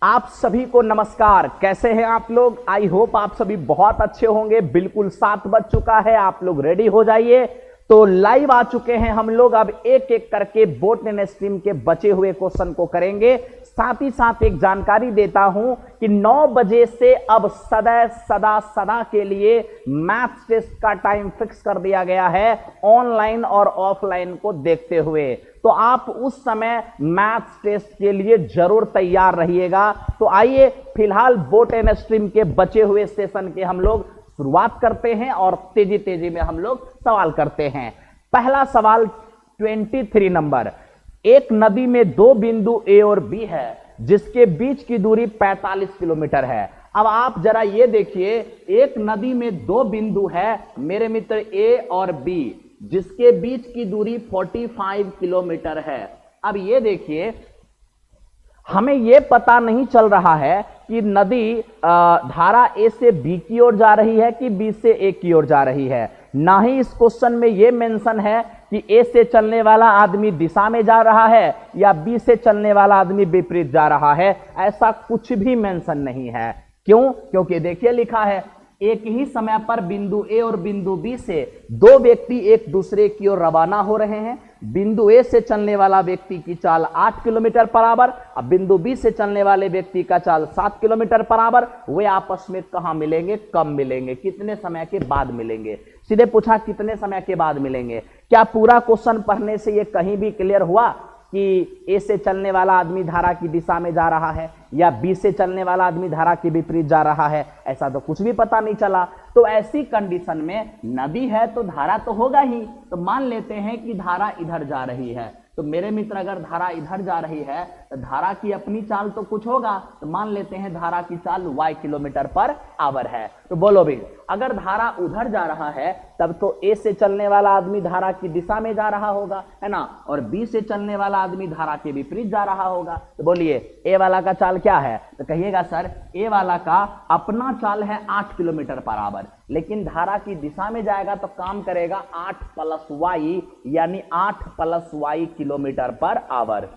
आप सभी को नमस्कार। कैसे हैं आप लोग? आई होप आप सभी बहुत अच्छे होंगे। बिल्कुल 7 बज चुका है, आप लोग रेडी हो जाइए। तो लाइव आ चुके हैं हम लोग। अब एक एक करके बोट एंड स्ट्रीम के बचे हुए क्वेश्चन को करेंगे। साथ ही साथ एक जानकारी देता हूं कि 9 बजे से अब सदा के लिए मैथ्स टेस्ट का टाइम फिक्स कर दिया गया है, ऑनलाइन और ऑफलाइन को देखते हुए। तो आप उस समय मैथ्स टेस्ट के लिए जरूर तैयार रहिएगा। तो आइए फिलहाल बोट एंड स्ट्रीम के बचे हुए सेशन के हम लोग शुरुआत करते हैं और तेजी तेजी में हम लोग सवाल करते हैं। पहला सवाल 23 नंबर। एक नदी में 2 बिंदु ए और बी है जिसके बीच की दूरी 45 किलोमीटर है। अब आप जरा ये देखिए, एक नदी में 2 बिंदु है मेरे मित्र, ए और बी, जिसके बीच की दूरी 45 किलोमीटर है। अब ये देखिए, हमें यह पता नहीं चल रहा है कि नदी धारा ए से बी की ओर जा रही है कि बी से ए की ओर जा रही है। ना ही इस क्वेश्चन में यह मेंशन है कि ए से चलने वाला आदमी दिशा में जा रहा है या बी से चलने वाला आदमी विपरीत जा रहा है। ऐसा कुछ भी मेंशन नहीं है। क्यों? क्योंकि देखिए लिखा है, एक ही समय पर बिंदु ए और बिंदु बी से 2 व्यक्ति एक दूसरे की ओर रवाना हो रहे हैं। बिंदु ए से चलने वाला व्यक्ति की चाल 8 किलोमीटर पर आवर, अब बिंदु बी से चलने वाले व्यक्ति का चाल 7 किलोमीटर पर आवर। वे आपस में कहां मिलेंगे? कब मिलेंगे? कितने समय के बाद मिलेंगे? सीधे पूछा कितने समय के बाद मिलेंगे। क्या पूरा क्वेश्चन पढ़ने से यह कहीं भी क्लियर हुआ कि ए से चलने वाला आदमी धारा की दिशा में जा रहा है या बी से चलने वाला आदमी धारा के विपरीत जा रहा है? ऐसा तो कुछ भी पता नहीं चला। तो ऐसी कंडीशन में नदी है तो धारा तो होगा ही। तो मान लेते हैं कि धारा इधर जा रही है। तो मेरे मित्र, अगर धारा इधर जा रही है तो धारा की अपनी चाल तो कुछ होगा। तो मान लेते हैं धारा की चाल y किलोमीटर पर आवर है। तो बोलो भी, अगर धारा उधर जा रहा है तब तो ए से चलने वाला आदमी धारा की दिशा में जा रहा होगा, है ना, और बी से चलने वाला आदमी धारा के विपरीत जा रहा होगा। तो बोलिए ए वाला का चाल क्या है? तो कहिएगा सर ए वाला का अपना चाल है 8 किलोमीटर पर आवर, लेकिन धारा की दिशा में जाएगा तो काम करेगा 8 + y, यानी 8 + y किलोमीटर पर आवर।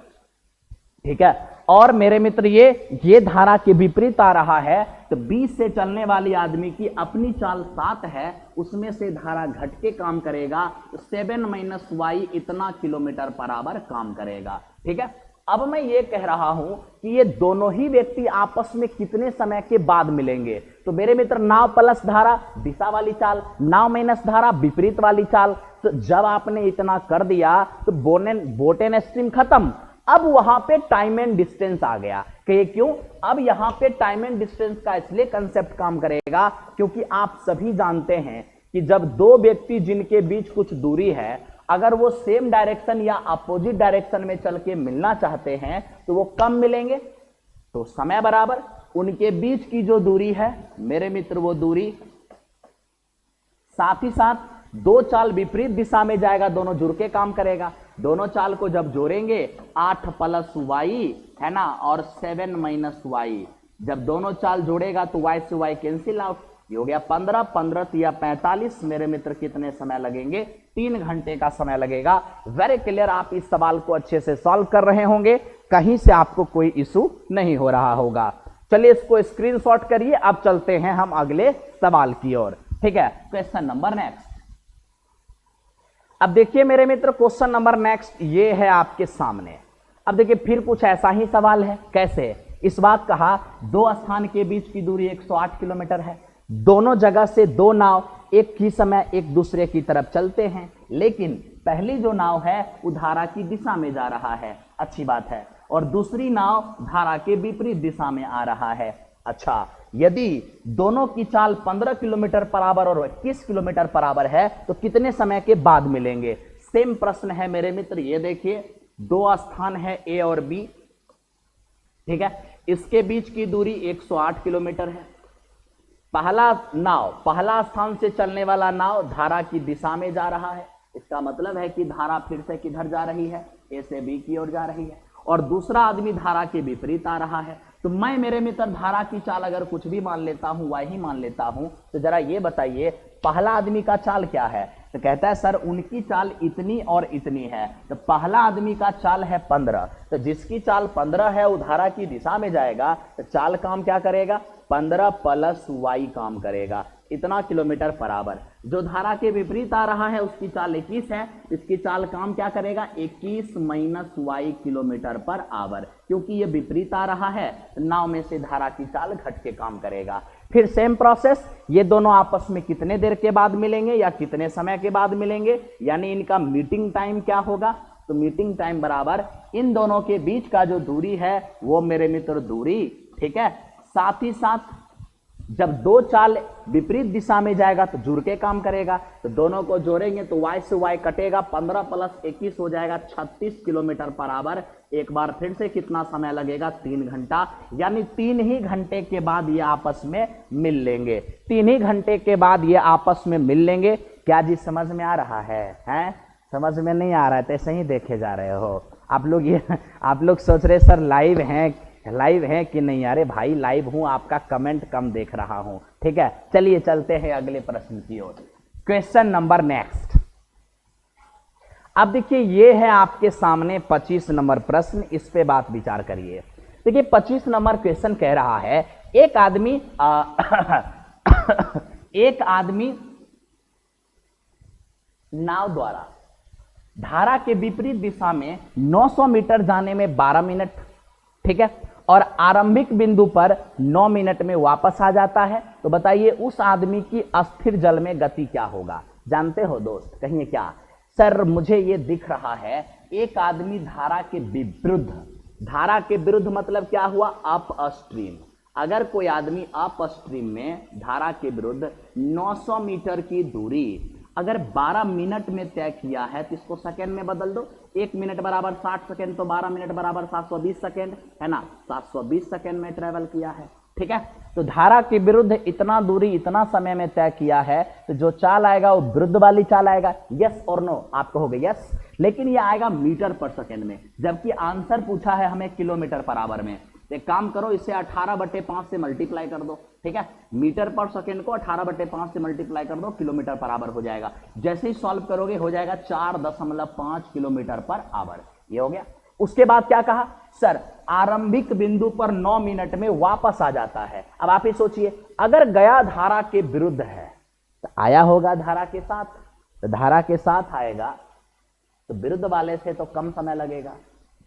ठीक है। और मेरे मित्र, ये धारा के विपरीत आ रहा है तो बी से चलने वाली आदमी की अपनी चाल 7 है, उसमें से धारा घट के काम करेगा तो 7 - y इतना किलोमीटर पर आवर काम करेगा। ठीक है। अब मैं ये कह रहा हूं कि ये दोनों ही व्यक्ति आपस में कितने समय के बाद मिलेंगे। तो मेरे मित्र, नाव प्लस धारा दिशा वाली चाल, नाव माइनस धारा विपरीत वाली चाल। तो जब आपने इतना कर दिया तो बोट एंड स्ट्रीम खत्म। अब वहां पे टाइम एंड डिस्टेंस आ गया। कहिए क्यों? अब यहां पे टाइम एंड डिस्टेंस का इसलिए कंसेप्ट काम करेगा क्योंकि आप सभी जानते हैं कि जब 2 व्यक्ति जिनके बीच कुछ दूरी है, अगर वो सेम डायरेक्शन या अपोजिट डायरेक्शन में चल के मिलना चाहते हैं तो वो कब मिलेंगे? तो समय बराबर उनके बीच की जो दूरी है मेरे मित्र, वो दूरी, साथ ही साथ 2 चाल विपरीत दिशा में जाएगा, दोनों जुड़ के काम करेगा। दोनों चाल को जब जोड़ेंगे 8 + y, है ना, और 7 - y। जब दोनों चाल जोड़ेगा तो y से y कैंसिल आउट, ये हो गया 15 15 या 45। मेरे मित्र, कितने समय लगेंगे? 3 घंटे का समय लगेगा। Very clear. आप इस सवाल को अच्छे से सॉल्व कर रहे होंगे, कहीं से आपको कोई इशू नहीं हो रहा होगा। चलिए इसको स्क्रीनशॉट करिए। अब चलते हैं हम अगले सवाल की ओर। ठीक है। Question number next. अब देखिए मेरे मित्र, क्वेश्चन नंबर नेक्स्ट ये है आपके सामने। अब देखिए फिर कुछ ऐसा ही सवाल है। कैसे? इस बात कहा 2 स्थान के बीच की दूरी 108 किलोमीटर है। दोनों जगह से 2 नाव एक ही समय एक दूसरे की तरफ चलते हैं, लेकिन पहली जो नाव है वो धारा की दिशा में जा रहा है। अच्छी बात है। और दूसरी नाव धारा के विपरीत दिशा में आ रहा है। अच्छा, यदि दोनों की चाल 15 किलोमीटर पर आवर और 21 किलोमीटर पर आवर है तो कितने समय के बाद मिलेंगे? सेम प्रश्न है मेरे मित्र। ये देखिए 2 स्थान है ए और बी। ठीक है। इसके बीच की दूरी 108 किलोमीटर है। पहला स्थान से चलने वाला नाव धारा की दिशा में जा रहा है। इसका मतलब है कि धारा फिर से किधर जा रही है? ए से बी की ओर जा रही है। और दूसरा आदमी धारा के विपरीत आ रहा है। तो मैं मेरे मित्र धारा की चाल अगर कुछ भी मान लेता हूं, y ही मान लेता हूं, तो जरा ये बताइए पहला आदमी का चाल क्या है? तो कहता है सर उनकी चाल इतनी और इतनी है, तो पहला आदमी का चाल है 15, तो जिसकी चाल 15 है वो धारा की दिशा में जाएगा, तो चाल काम क्या करेगा? 15 प्लस y काम करेगा, इतना किलोमीटर पर आवर। जो धारा के विपरीत आ रहा है उसकी चाल 21 है, इसकी चाल काम क्या करेगा? 21 minus y kilometre per hour, क्योंकि ये विपरीत आ रहा है, नाव में से धारा की चाल घट के काम करेगा। फिर सेम प्रोसेस, ये दोनों आपस में कितने देर के बाद मिलेंगे या कितने समय के बाद मिलेंगे, यानी इनका मीटिंग टाइम क्या होगा? तो मीटिंग टाइम बराबर इन दोनों के बीच का जो दूरी है वो मेरे मित्र दूरी, ठीक है। साथ ही साथ जब दो चाल विपरीत दिशा में जाएगा तो जुड़ के काम करेगा, तो दोनों को जोड़ेंगे तो y से y कटेगा, 15 प्लस 21 हो जाएगा 36 किलोमीटर पर आवर। एक बार फिर से कितना समय लगेगा? 3 घंटा, यानी 3 ही घंटे के बाद ये आपस में मिल लेंगे। 3 ही घंटे के बाद ये आपस में मिल लेंगे। क्या जी समझ में आ रहा है? हैं? समझ में नहीं आ रहा है तो ऐसे ही देखे जा रहे हो आप लोग। ये आप लोग सोच रहे सर लाइव है कि नहीं? अरे भाई लाइव हूं, आपका कमेंट कम देख रहा हूं, ठीक है। चलिए चलते हैं अगले प्रश्न की ओर। Question number next. अब देखिए ये है आपके सामने 25 नंबर प्रश्न, इस पे बात विचार करिए। देखिए 25 नंबर क्वेश्चन कह रहा है एक आदमी एक आदमी नाव द्वारा धारा के विपरीत दिशा में 900 मीटर जाने में 12 मिनट, ठीक है, और आरंभिक बिंदु पर 9 मिनट में वापस आ जाता है। तो बताइए उस आदमी की अस्थिर जल में गति क्या होगा? जानते हो दोस्त? कहिए क्या? सर मुझे ये दिख रहा है एक आदमी धारा के विरुद्ध, धारा के विरुद्ध मतलब क्या हुआ? Up stream. अगर कोई आदमी अप स्ट्रीम में धारा के विरुद्ध 900 मीटर की दूरी अगर 12 मिनट में तय किया है तो इसको सेकंड में बदल दो। 1 मिनट बराबर 60 सेकंड, तो 12 मिनट बराबर 720 सेकंड, है ना? 720 सेकंड में ट्रेवल किया है, ठीक है। तो धारा के विरुद्ध इतना दूरी इतना समय में तय किया है, तो जो चाल आएगा वो विरुद्ध वाली चाल आएगा। यस और नो? आप कहोगे यस, लेकिन ये आएगा मीटर पर सेकंड में, जबकि आंसर पूछा है हमें किलोमीटर पर आवर में। एक काम करो, इसे 18/5 से मल्टीप्लाई कर दो, ठीक है। मीटर पर सेकंड को 18/5 से मल्टीप्लाई कर दो, किलोमीटर पर आवर हो जाएगा। जैसे ही सॉल्व करोगे हो जाएगा 4.5 किलोमीटर पर आवर। ये हो गया। उसके बाद क्या कहा? सर आरंभिक बिंदु पर 9 मिनट में वापस आ जाता है। अब आप ही सोचिए, अगर गया धारा के विरुद्ध है तो आया होगा धारा के साथ, तो धारा के साथ आएगा तो विरुद्ध वाले से तो कम समय लगेगा,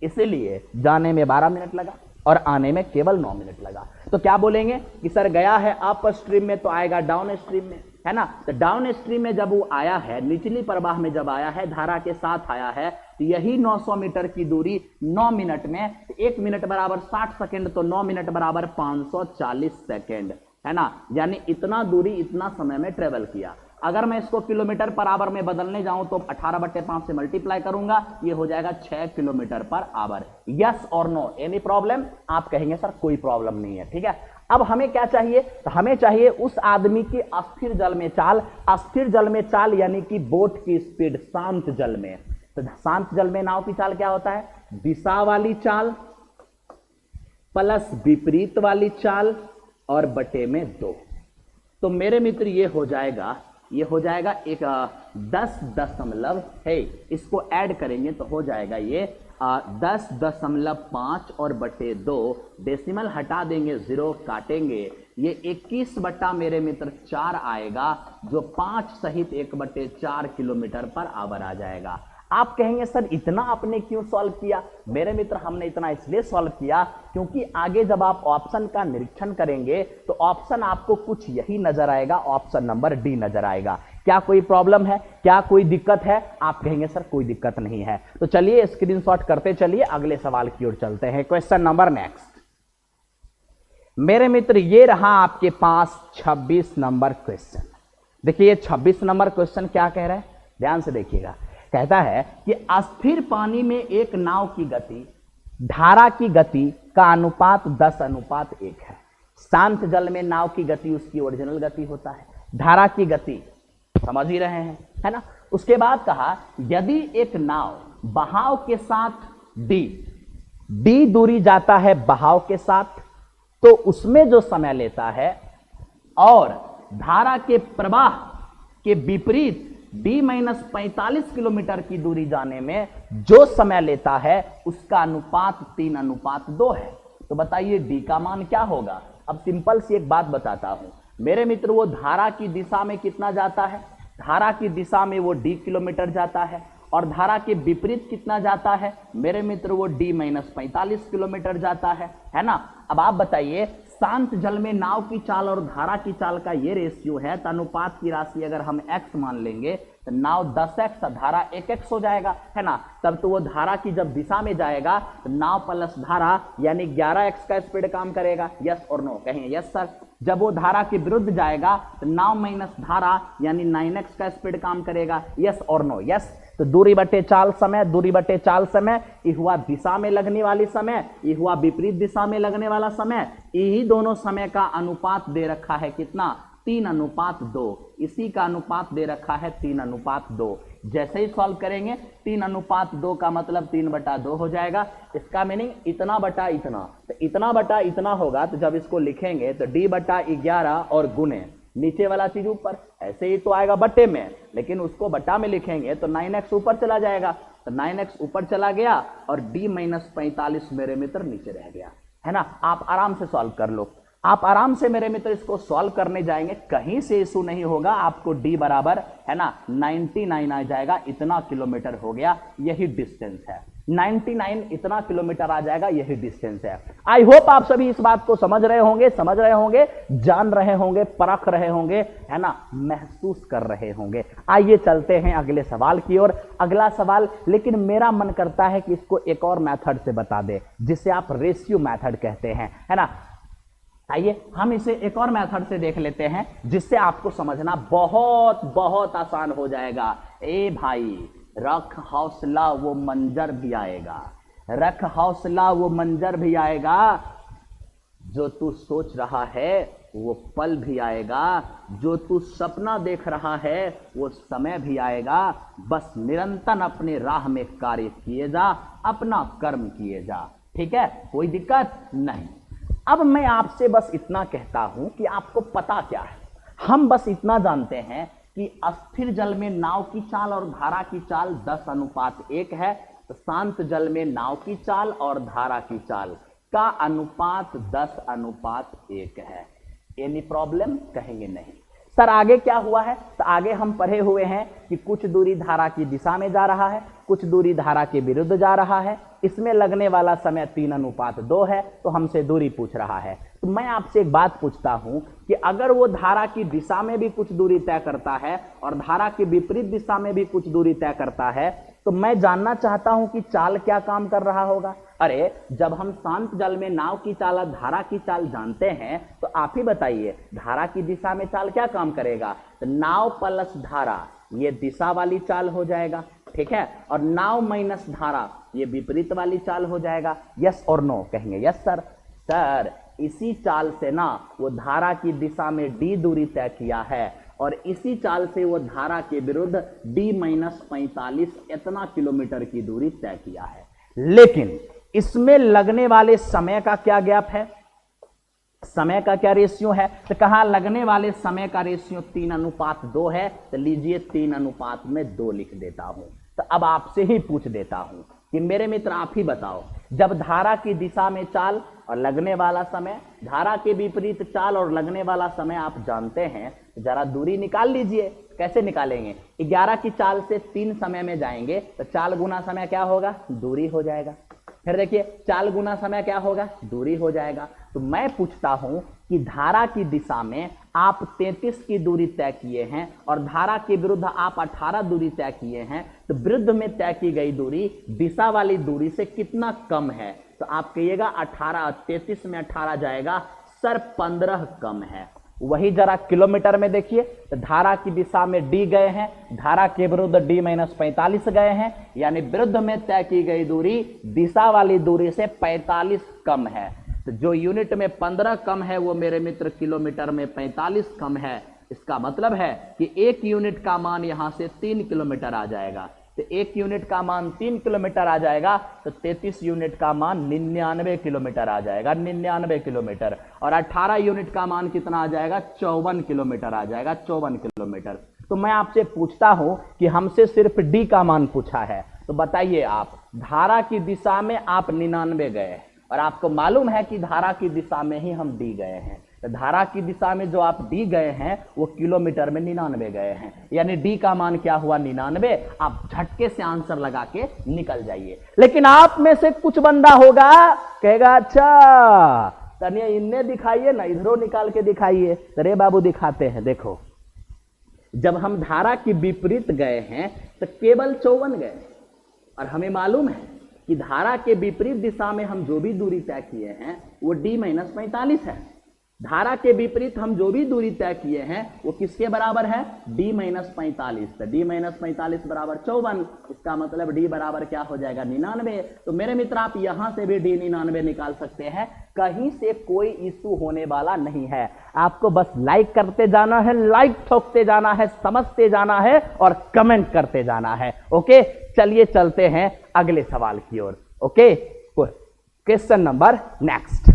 इसीलिए जाने में 12 मिनट लगा और आने में केवल 9 मिनट लगा। तो क्या बोलेंगे कि सर गया है अप स्ट्रीम में तो आएगा डाउन स्ट्रीम में, है ना? तो डाउन स्ट्रीम में जब वो आया है, निचली प्रवाह में जब आया है, धारा के साथ आया है, तो यही 900 मीटर की दूरी 9 मिनट में, 1 मिनट बराबर 60 सेकंड, तो 9 मिनट बराबर 540 सेकंड, है ना? यानी इतना दूरी इतना समय में ट्रेवल किया। अगर मैं इसको किलोमीटर पर आवर में बदलने जाऊं तो 18/5 से मल्टीप्लाई करूंगा, ये हो जाएगा 6 किलोमीटर पर आवर। यस और नो? Any problem? आप कहेंगे सर कोई प्रॉब्लम नहीं है, ठीक है। अब हमें क्या चाहिए? तो हमें चाहिए उस आदमी की अस्थिर जल में चाल। अस्थिर जल में चाल यानी कि बोट की स्पीड शांत जल में। तो शांत जल में नाव की चाल क्या होता है? दिशा वाली चाल प्लस विपरीत वाली चाल और बटे में 2। तो मेरे मित्र ये हो जाएगा एक 10 है, इसको ऐड करेंगे तो हो जाएगा ये 10.5 और बटे 2, डेसिमल हटा देंगे, 0 काटेंगे, ये 21 बटा मेरे मित्र 4 आएगा, जो 5 सहित 1/4 किलोमीटर पर आवर आ जाएगा। आप कहेंगे सर इतना आपने क्यों सॉल्व किया? मेरे मित्र हमने इतना इसलिए सॉल्व किया क्योंकि आगे जब आप ऑप्शन का निरीक्षण करेंगे तो ऑप्शन आपको कुछ यही नजर आएगा, ऑप्शन नंबर डी नजर आएगा। क्या कोई प्रॉब्लम है? क्या कोई दिक्कत है? आप कहेंगे सर कोई दिक्कत नहीं है। तो चलिए स्क्रीनशॉट करते चलिए अगले सवाल की ओर चलते हैं। Question number next. मेरे मित्र ये रहा आपके पास 26 नंबर क्वेश्चन। देखिए ये 26 नंबर क्वेश्चन क्या कह रहा है, ध्यान से देखिएगा। कहता है कि अस्थिर पानी में एक नाव की गति धारा की गति का अनुपात 10:1 है। शांत जल में नाव की गति उसकी ओरिजिनल गति होता है, धारा की गति समझ ही रहे हैं, है ना? उसके बाद कहा यदि एक नाव बहाव के साथ d दूरी जाता है बहाव के साथ, तो उसमें जो समय लेता है और धारा के प्रवाह के विपरीत d माइनस 45 किलोमीटर की दूरी जाने में जो समय लेता है उसका अनुपात 3:2 है। तो बताइए d का मान क्या होगा। अब सिंपल सी एक बात बताता हूं मेरे मित्र, वो धारा की दिशा में कितना जाता है, धारा की दिशा में वो d किलोमीटर जाता है, और धारा के विपरीत कितना जाता है मेरे मित्र, वो d माइनस 45 किलोमीटर जाता है ना। अब आप बताइए, शांत जल में नाव की चाल और धारा की चाल का ये रेशियो है, तो अनुपात की राशि अगर हम x मान लेंगे तो नाव 10x और धारा 1x हो जाएगा, है ना। तब तो वो धारा की जब दिशा में जाएगा तो नाव प्लस धारा यानी 11x का स्पीड काम करेगा। यस और नो, कहें यस सर। जब वो धारा के विरुद्ध जाएगा तो नाव माइनस धारा यानी 9x का स्पीड काम करेगा। यस और नो, यस। तो दूरी बटे चाल समय, दूरी बटे चाल समय, ये हुआ दिशा में लगने वाली समय, ये हुआ विपरीत दिशा में लगने वाला समय। यही दोनों समय का अनुपात दे रखा है कितना, 3:2। इसी का अनुपात दे रखा है 3:2। जैसे ही सॉल्व करेंगे 3:2 का मतलब 3/2 हो जाएगा। इसका मीनिंग इतना बटा इतना, तो इतना बटा इतना होगा। तो जब इसको लिखेंगे तो d/11 और गुणे नीचे वाला चीज ऊपर, ऐसे ही तो आएगा बटे में, लेकिन उसको बटा में लिखेंगे तो 9x ऊपर चला जाएगा। तो 9x ऊपर चला गया और d माइनस 45 मेरे मित्र नीचे रह गया, है ना। आप आराम से सॉल्व कर लो, आप आराम से मेरे मित्र इसको सॉल्व करने जाएंगे, कहीं से इशू नहीं होगा। आपको d बराबर है ना 99 आ जाएगा, इतना किलोमीटर हो गया, यही डिस्टेंस है। 99 इतना किलोमीटर आ जाएगा, यही डिस्टेंस है। आई होप आप सभी इस बात को समझ रहे होंगे, जान रहे होंगे, परख रहे होंगे, है ना, महसूस कर रहे होंगे। आइए चलते हैं अगले सवाल की ओर। अगला सवाल, लेकिन मेरा मन करता है कि इसको एक और मेथड से बता दे, जिसे आप रेशियो मेथड कहते हैं, है ना। आइए हम इसे एक और मेथड से देख लेते हैं, जिससे आपको समझना बहुत बहुत आसान हो जाएगा। ए भाई, रख हौसला वो मंजर भी आएगा, रख हौसला वो मंजर भी आएगा, जो तू सोच रहा है वो पल भी आएगा, जो तू सपना देख रहा है वो समय भी आएगा। बस निरंतर अपने राह में कार्य किए जा, अपना कर्म किए जा। ठीक है, कोई दिक्कत नहीं। अब मैं आपसे बस इतना कहता हूं कि आपको पता क्या है, हम बस इतना जानते हैं कि अस्थिर जल में नाव की चाल और धारा की चाल 10:1 है। तो शांत जल में नाव की चाल और धारा की चाल का अनुपात 10:1 है। एनी प्रॉब्लम, कहेंगे नहीं सर। आगे क्या हुआ है, तो आगे हम पढ़े हुए हैं कि कुछ दूरी धारा की दिशा में जा रहा है, कुछ दूरी धारा के विरुद्ध जा रहा है, इसमें लगने वाला समय 3:2 है। तो हमसे दूरी पूछ रहा है। तो मैं आपसे एक बात पूछता हूं कि अगर वो धारा की दिशा में भी कुछ दूरी तय करता है और धारा के विपरीत दिशा में भी कुछ दूरी तय करता है, तो मैं जानना चाहता हूं कि चाल क्या काम कर रहा होगा। अरे जब हम शांत जल में नाव की चाल और धारा की चाल जानते हैं, तो आप ही बताइए धारा की दिशा में चाल क्या काम करेगा। तो नाव प्लस धारा ये दिशा वाली चाल हो जाएगा, ठीक है, और नाव माइनस धारा ये विपरीत वाली चाल हो जाएगा। यस और नो, कहेंगे यस सर। सर इसी चाल से ना वो धारा की दिशा में d दूरी तय किया है, और इसी चाल से वो धारा के विरुद्ध d माइनस 45 इतना किलोमीटर की दूरी तय किया है। लेकिन इसमें लगने वाले समय का क्या गैप है, समय का क्या रेशियो है। तो कहा लगने वाले समय का रेशियो 3:2 है। तो लीजिए 3:2 लिख देता हूं। तो अब आपसे ही पूछ देता हूं कि मेरे मित्र आप ही बताओ, जब धारा की दिशा में चाल और लगने वाला समय, धारा के विपरीत चाल और लगने वाला समय आप जानते हैं, जरा दूरी निकाल लीजिए। कैसे निकालेंगे, 11 की चाल से 3 समय में जाएंगे तो चाल गुना समय क्या होगा, दूरी हो जाएगा। फिर देखिए चाल गुना समय क्या होगा, दूरी हो जाएगा। तो मैं पूछता हूं कि धारा की दिशा में आप 33 की दूरी तय किए हैं और धारा के विरुद्ध आप 18 दूरी तय किए हैं, तो विरुद्ध में तय की गई दूरी दिशा वाली दूरी से कितना कम है। तो आप कहिएगा 18, 33 में 18 जाएगा सर 15 कम है। वही जरा किलोमीटर में देखिए, तो धारा की दिशा में d गए हैं, धारा के विरुद्ध d माइनस 45 गए हैं, यानी विरुद्ध में तय की गई दूरी दिशा वाली दूरी से 45 कम है। तो जो यूनिट में 15 कम है वो मेरे मित्र किलोमीटर में 45 कम है। इसका मतलब है कि 1 यूनिट का मान यहां से 3 किलोमीटर आ जाएगा। तो 1 यूनिट का मान 3 किलोमीटर आ जाएगा, तो 33 यूनिट का मान 99 किलोमीटर आ जाएगा, 99 किलोमीटर। और 18 यूनिट का मान कितना आ जाएगा, 54 किलोमीटर आ जाएगा, 54 किलोमीटर। तो मैं आपसे पूछता हूं कि हमसे सिर्फ डी का मान पूछा है, तो बताइए आप, धारा की दिशा में आप 99 गए और आपको मालूम है कि धारा की दिशा में ही हम डी गए हैं, तो धारा की दिशा में जो आप डी गए हैं वो किलोमीटर में 99 गए हैं, यानी डी का मान क्या हुआ 99। आप झटके से आंसर लगा के निकल जाइए। लेकिन आप में से कुछ बंदा होगा कहेगा अच्छा तनिया इन्हें दिखाइए ना, इधरों निकाल के दिखाइए। अरे बाबू दिखाते हैं, देखो जब हम धारा की विपरीत गए हैं तो केवल 54 गए, और हमें मालूम है कि धारा के विपरीत दिशा में हम जो भी दूरी तय किए हैं वो d-45 है। धारा के विपरीत हम जो भी दूरी तय किए हैं वो किसके बराबर है, d-45। तो d-45 बराबर 54, इसका मतलब d बराबर क्या हो जाएगा 99। तो मेरे मित्र आप यहां से भी d-99 निकाल सकते हैं, कहीं से कोई इशू होने वाला नहीं है। आपको बस लाइक करते जाना है, लाइक ठोकते जाना है, समझते जाना है और कमेंट करते जाना है। ओके, चलिए चलते हैं अगले सवाल की ओर। Okay, question number next.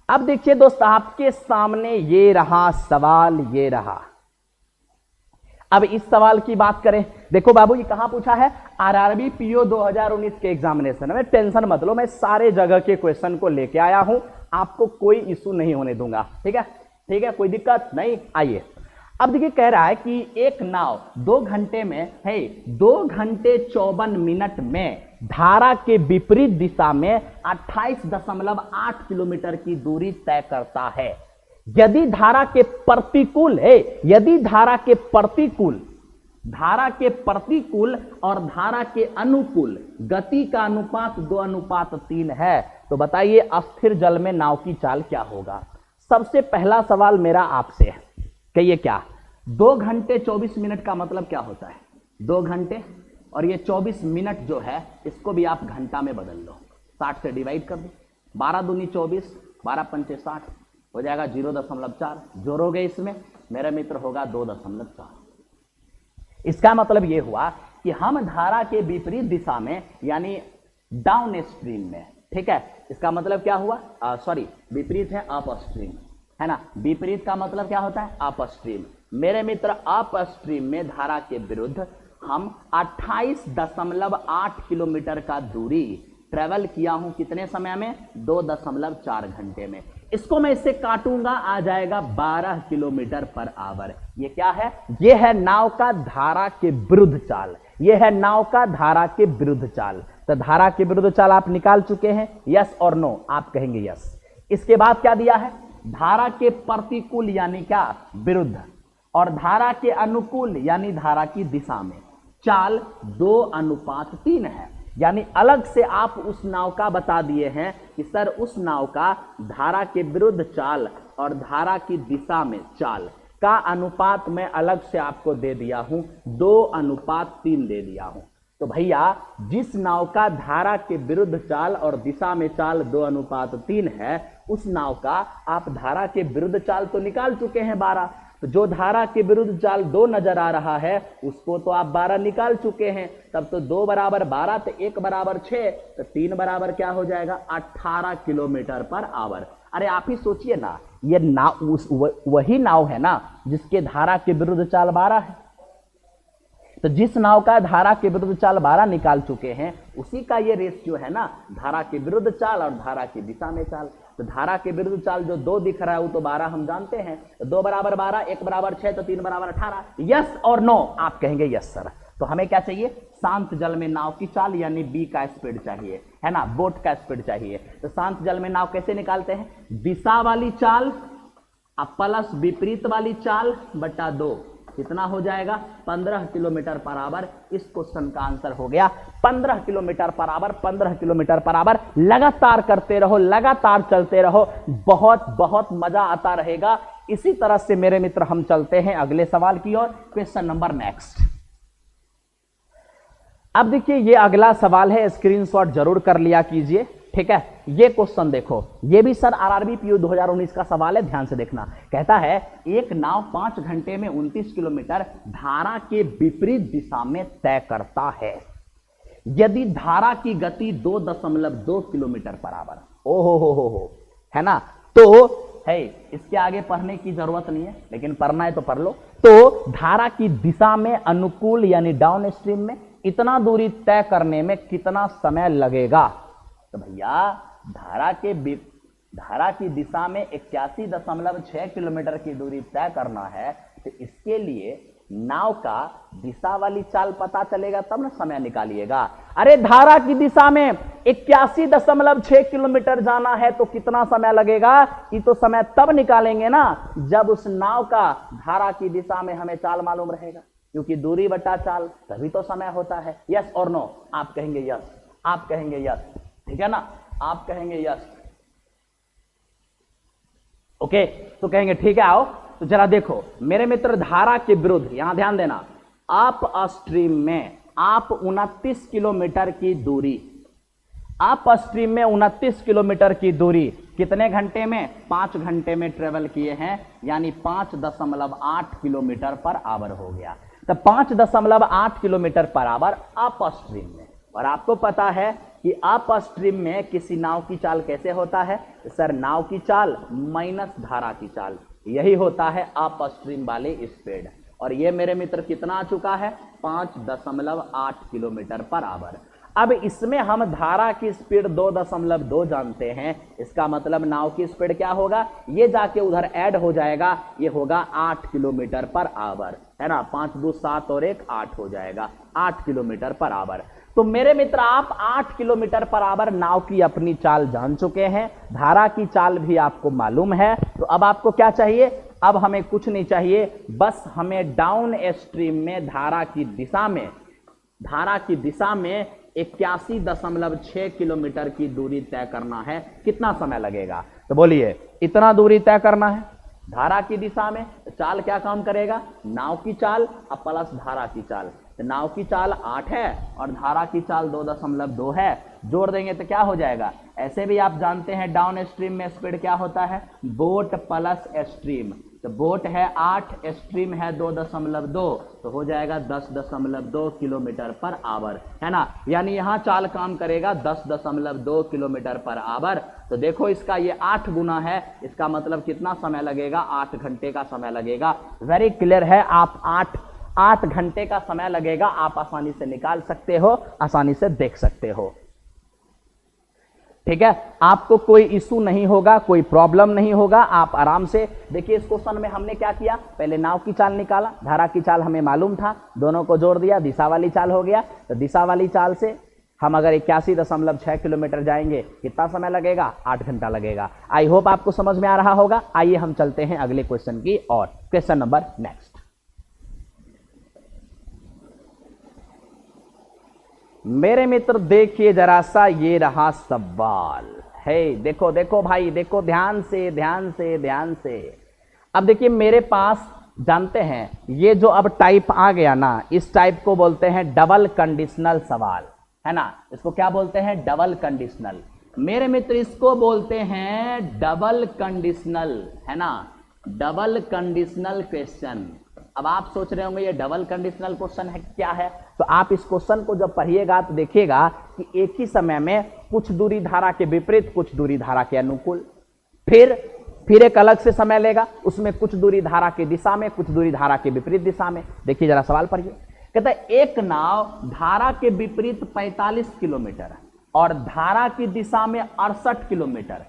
अब देखिए दोस्त, आपके सामने ये रहा सवाल, ये रहा। अब इस सवाल की बात करें, देखो बाबू ये कहां पूछा है, आरआरबी पीओ 2019 के एग्जामिनेशन में। टेंशन मत लो, मैं सारे जगह के क्वेश्चन को लेके आया हूं, आपको कोई इशू नहीं होने दूंगा। ठीक है, ठीक है, कोई दिक्कत नहीं। आइए, अब देखिए कह रहा है कि एक नाव 2 घंटे में है 2 घंटे 54 मिनट में धारा के विपरीत दिशा में 28.8 किलोमीटर की दूरी तय करता है। यदि धारा के प्रतिकूल है, यदि धारा के प्रतिकूल और धारा के अनुकूल गति का अनुपात 2:3 है, तो बताइए अस्थिर जल में नाव की चाल क्या होगा। सबसे पहला सवाल मेरा आपसे है, कहिए क्या 2 घंटे 24 मिनट का मतलब क्या होता है। 2 घंटे और ये 24 मिनट जो है इसको भी आप घंटा में बदल लो, 60 से डिवाइड कर दो, 12 दूनी 24, 12 पंचे 60 हो जाएगा 0.4। जोड़ोगे इसमें मेरे मित्र होगा 2.4। इसका मतलब ये हुआ कि हम धारा के विपरीत दिशा में यानी डाउन स्ट्रीम में, ठीक है, इसका मतलब क्या हुआ, सॉरी विपरीत है अप स्ट्रीम, है ना। विपरीत का मतलब क्या होता है, अप स्ट्रीम। मेरे मित्र अप स्ट्रीम में धारा के विरुद्ध हम 28.8 किलोमीटर का दूरी ट्रेवल किया हूं, कितने समय में, 2.4 घंटे में। इसको मैं इससे काटूंगा, आ जाएगा 12 किलोमीटर पर आवर। ये क्या है, ये है नाव का धारा के विरुद्ध चाल, ये है नाव का धारा के विरुद्ध चाल। तो धारा के विरुद्ध चाल आप निकाल चुके हैं, यस और नो, आप कहेंगे यस। इसके बाद क्या दिया है, धारा के प्रतिकूल यानी क्या, विरुद्ध, और धारा के अनुकूल यानी धारा की दिशा में चाल 2:3 है। यानी अलग से आप उस नाव का बता दिए हैं कि सर उस नाव का धारा के विरुद्ध चाल और धारा की दिशा में चाल का अनुपात मैं अलग से आपको दे दिया हूं, 2:3 दे दिया हूं। तो भैया जिस नाव का धारा के विरुद्ध चाल और दिशा में चाल 2:3 है, उस नाव का आप धारा के विरुद्ध चाल तो निकाल चुके हैं 12। तो जो धारा के विरुद्ध चाल 2 नजर आ रहा है उसको तो आप 12 निकाल चुके हैं। तब तो 2 बराबर 12, तो 1 बराबर 6, तो 3 बराबर क्या हो जाएगा 18 किलोमीटर पर आवर। अरे आप ही सोचिए ना, ये नाव वही नाव है ना जिसके धारा के विरुद्ध चाल 12 है। तो जिस नाव का धारा के विरुद्ध चाल 12 निकाल चुके हैं उसी का ये रेशियो है ना, धारा के विरुद्ध चाल और धारा की दिशा में चाल। तो धारा के विरुद्ध चाल जो 2 दिख रहा है वो तो 12 हम जानते हैं। तो 2 बराबर 12, 1 बराबर 6, तो 3 बराबर 18। यस और नो, आप कहेंगे यस सर। तो हमें क्या चाहिए, शांत जल में नाव की चाल यानी बी का स्पीड चाहिए, है ना, बोट का स्पीड चाहिए। तो शांत जल में नाव कैसे निकालते हैं, दिशा वाली चाल प्लस विपरीत वाली चाल बटा 2, कितना हो जाएगा 15 किलोमीटर पर आवर। इस क्वेश्चन का आंसर हो गया 15 kilometre per hour. 15 kilometre per hour लगातार करते रहो, लगातार चलते रहो, बहुत बहुत मजा आता रहेगा। इसी तरह से मेरे मित्र हम चलते हैं अगले सवाल की ओर, क्वेश्चन नंबर नेक्स्ट। अब देखिए ये अगला सवाल है, स्क्रीनशॉट जरूर कर लिया कीजिए, ठीक है। ये क्वेश्चन देखो, ये भी सर आरआरबी पीओ 2019 का सवाल है, ध्यान से देखना। कहता है एक नाव 5 घंटे में 29 किलोमीटर धारा के विपरीत दिशा में तय करता है यदि धारा की गति 2.2 किलोमीटर पर आवर। ओहो हो, है ना। तो है, इसके आगे पढ़ने की जरूरत नहीं है, लेकिन पढ़ना है तो पढ़ लो। तो धारा की दिशा में अनुकूल यानी डाउन स्ट्रीम में इतना दूरी तय करने में कितना समय लगेगा? तो भैया धारा की दिशा में 81.6 किलोमीटर की दूरी तय करना है, तो इसके लिए नाव का दिशा वाली चाल पता चलेगा तब ना समय निकालिएगा। अरे धारा की दिशा में 81.6 किलोमीटर जाना है तो कितना समय लगेगा? ये तो समय तब निकालेंगे ना जब उस नाव का धारा की दिशा में हमें चाल मालूम रहेगा, क्योंकि दूरी बटा चाल तभी तो समय होता है। यस और नो? आप कहेंगे यस, आप कहेंगे यस, ठीक है ना, आप कहेंगे यस, ओके, तो कहेंगे ठीक है। आओ तो जरा देखो मेरे मित्र, धारा के विरुद्ध, यहां ध्यान देना, अप स्ट्रीम में आप 29 किलोमीटर की दूरी, अप स्ट्रीम में 29 किलोमीटर की दूरी कितने घंटे में? 5 घंटे में ट्रेवल किए हैं, यानी 5.8 किलोमीटर पर आवर हो गया। तो 5.8 kilometre per hour up stream में। और आपको पता है कि अप स्ट्रीम में किसी नाव की चाल कैसे होता है? सर नाव की चाल माइनस धारा की चाल, यही होता है अप स्ट्रीम वाले स्पीड। और ये मेरे मित्र कितना आ चुका है? 5.8 किलोमीटर पर आवर। अब इसमें हम धारा की स्पीड 2.2 जानते हैं, इसका मतलब नाव की स्पीड क्या होगा? ये जाके उधर ऐड हो जाएगा, ये होगा 8 किलोमीटर पर आवर, है ना। 5 2 7 और 1 8 हो जाएगा, 8 किलोमीटर पर आवर। तो मेरे मित्र आप 8 किलोमीटर पर आवर नाव की अपनी चाल जान चुके हैं, धारा की चाल भी आपको मालूम है। तो अब आपको क्या चाहिए? अब हमें कुछ नहीं चाहिए, बस हमें डाउन स्ट्रीम में धारा की दिशा में 81.6 किलोमीटर की दूरी तय करना है। कितना समय लगेगा? तो बोलिए, इतना दूरी तय करना है धारा की दिशा में, तो चाल क्या काम करेगा? नाव की चाल और प्लस धारा की चाल। तो नाव की चाल 8 है और धारा की चाल 2.2 है, जोड़ देंगे तो क्या हो जाएगा? ऐसे भी आप जानते हैं डाउन स्ट्रीम में स्पीड क्या होता है? Boat plus stream. तो बोट है 8, स्ट्रीम है 2.2, तो हो जाएगा 10.2 किलोमीटर पर आवर, है ना। यानी यहां चाल काम करेगा 10.2 किलोमीटर पर आवर। तो देखो इसका ये 8 गुना है, इसका मतलब कितना समय लगेगा? 8 घंटे का समय लगेगा। वेरी क्लियर है, आप 8 घंटे का समय लगेगा, आप आसानी से निकाल सकते हो, आसानी से देख सकते हो, ठीक है। आपको कोई इशू नहीं होगा, कोई प्रॉब्लम नहीं होगा, आप आराम से देखिए। इस क्वेश्चन में हमने क्या किया? पहले नाव की चाल निकाला, धारा की चाल हमें मालूम था, दोनों को जोड़ दिया, दिशा वाली चाल हो गया। तो दिशा वाली चाल से हम अगर 81.6 किलोमीटर जाएंगे कितना समय लगेगा? 8 घंटा लगेगा। आई होप आपको समझ में आ रहा होगा। आइए हम चलते हैं अगले क्वेश्चन की और। Question number next. मेरे मित्र देखिए जरा सा, ये रहा सवाल है। देखो देखो भाई, देखो ध्यान से ध्यान से ध्यान से। अब देखिए मेरे पास, जानते हैं ये जो अब टाइप आ गया ना, इस टाइप को बोलते हैं डबल कंडीशनल सवाल, है ना। इसको क्या बोलते हैं? Double conditional. मेरे मित्र इसको बोलते हैं डबल कंडीशनल, है ना, डबल कंडीशनल क्वेश्चन। अब आप सोच रहे होंगे ये डबल कंडीशनल क्वेश्चन है, क्या है? तो आप इस क्वेश्चन को जब पढ़िएगा तो देखिएगा कि एक ही समय में कुछ दूरी धारा के विपरीत, कुछ दूरी धारा के अनुकूल, फिर एक अलग से समय लेगा, उसमें कुछ दूरी धारा की दिशा में, कुछ दूरी धारा के विपरीत दिशा में। देखिए जरा सवाल पढ़िए। कहता है एक नाव धारा के विपरीत 45 किलोमीटर और धारा की दिशा में 68 किलोमीटर,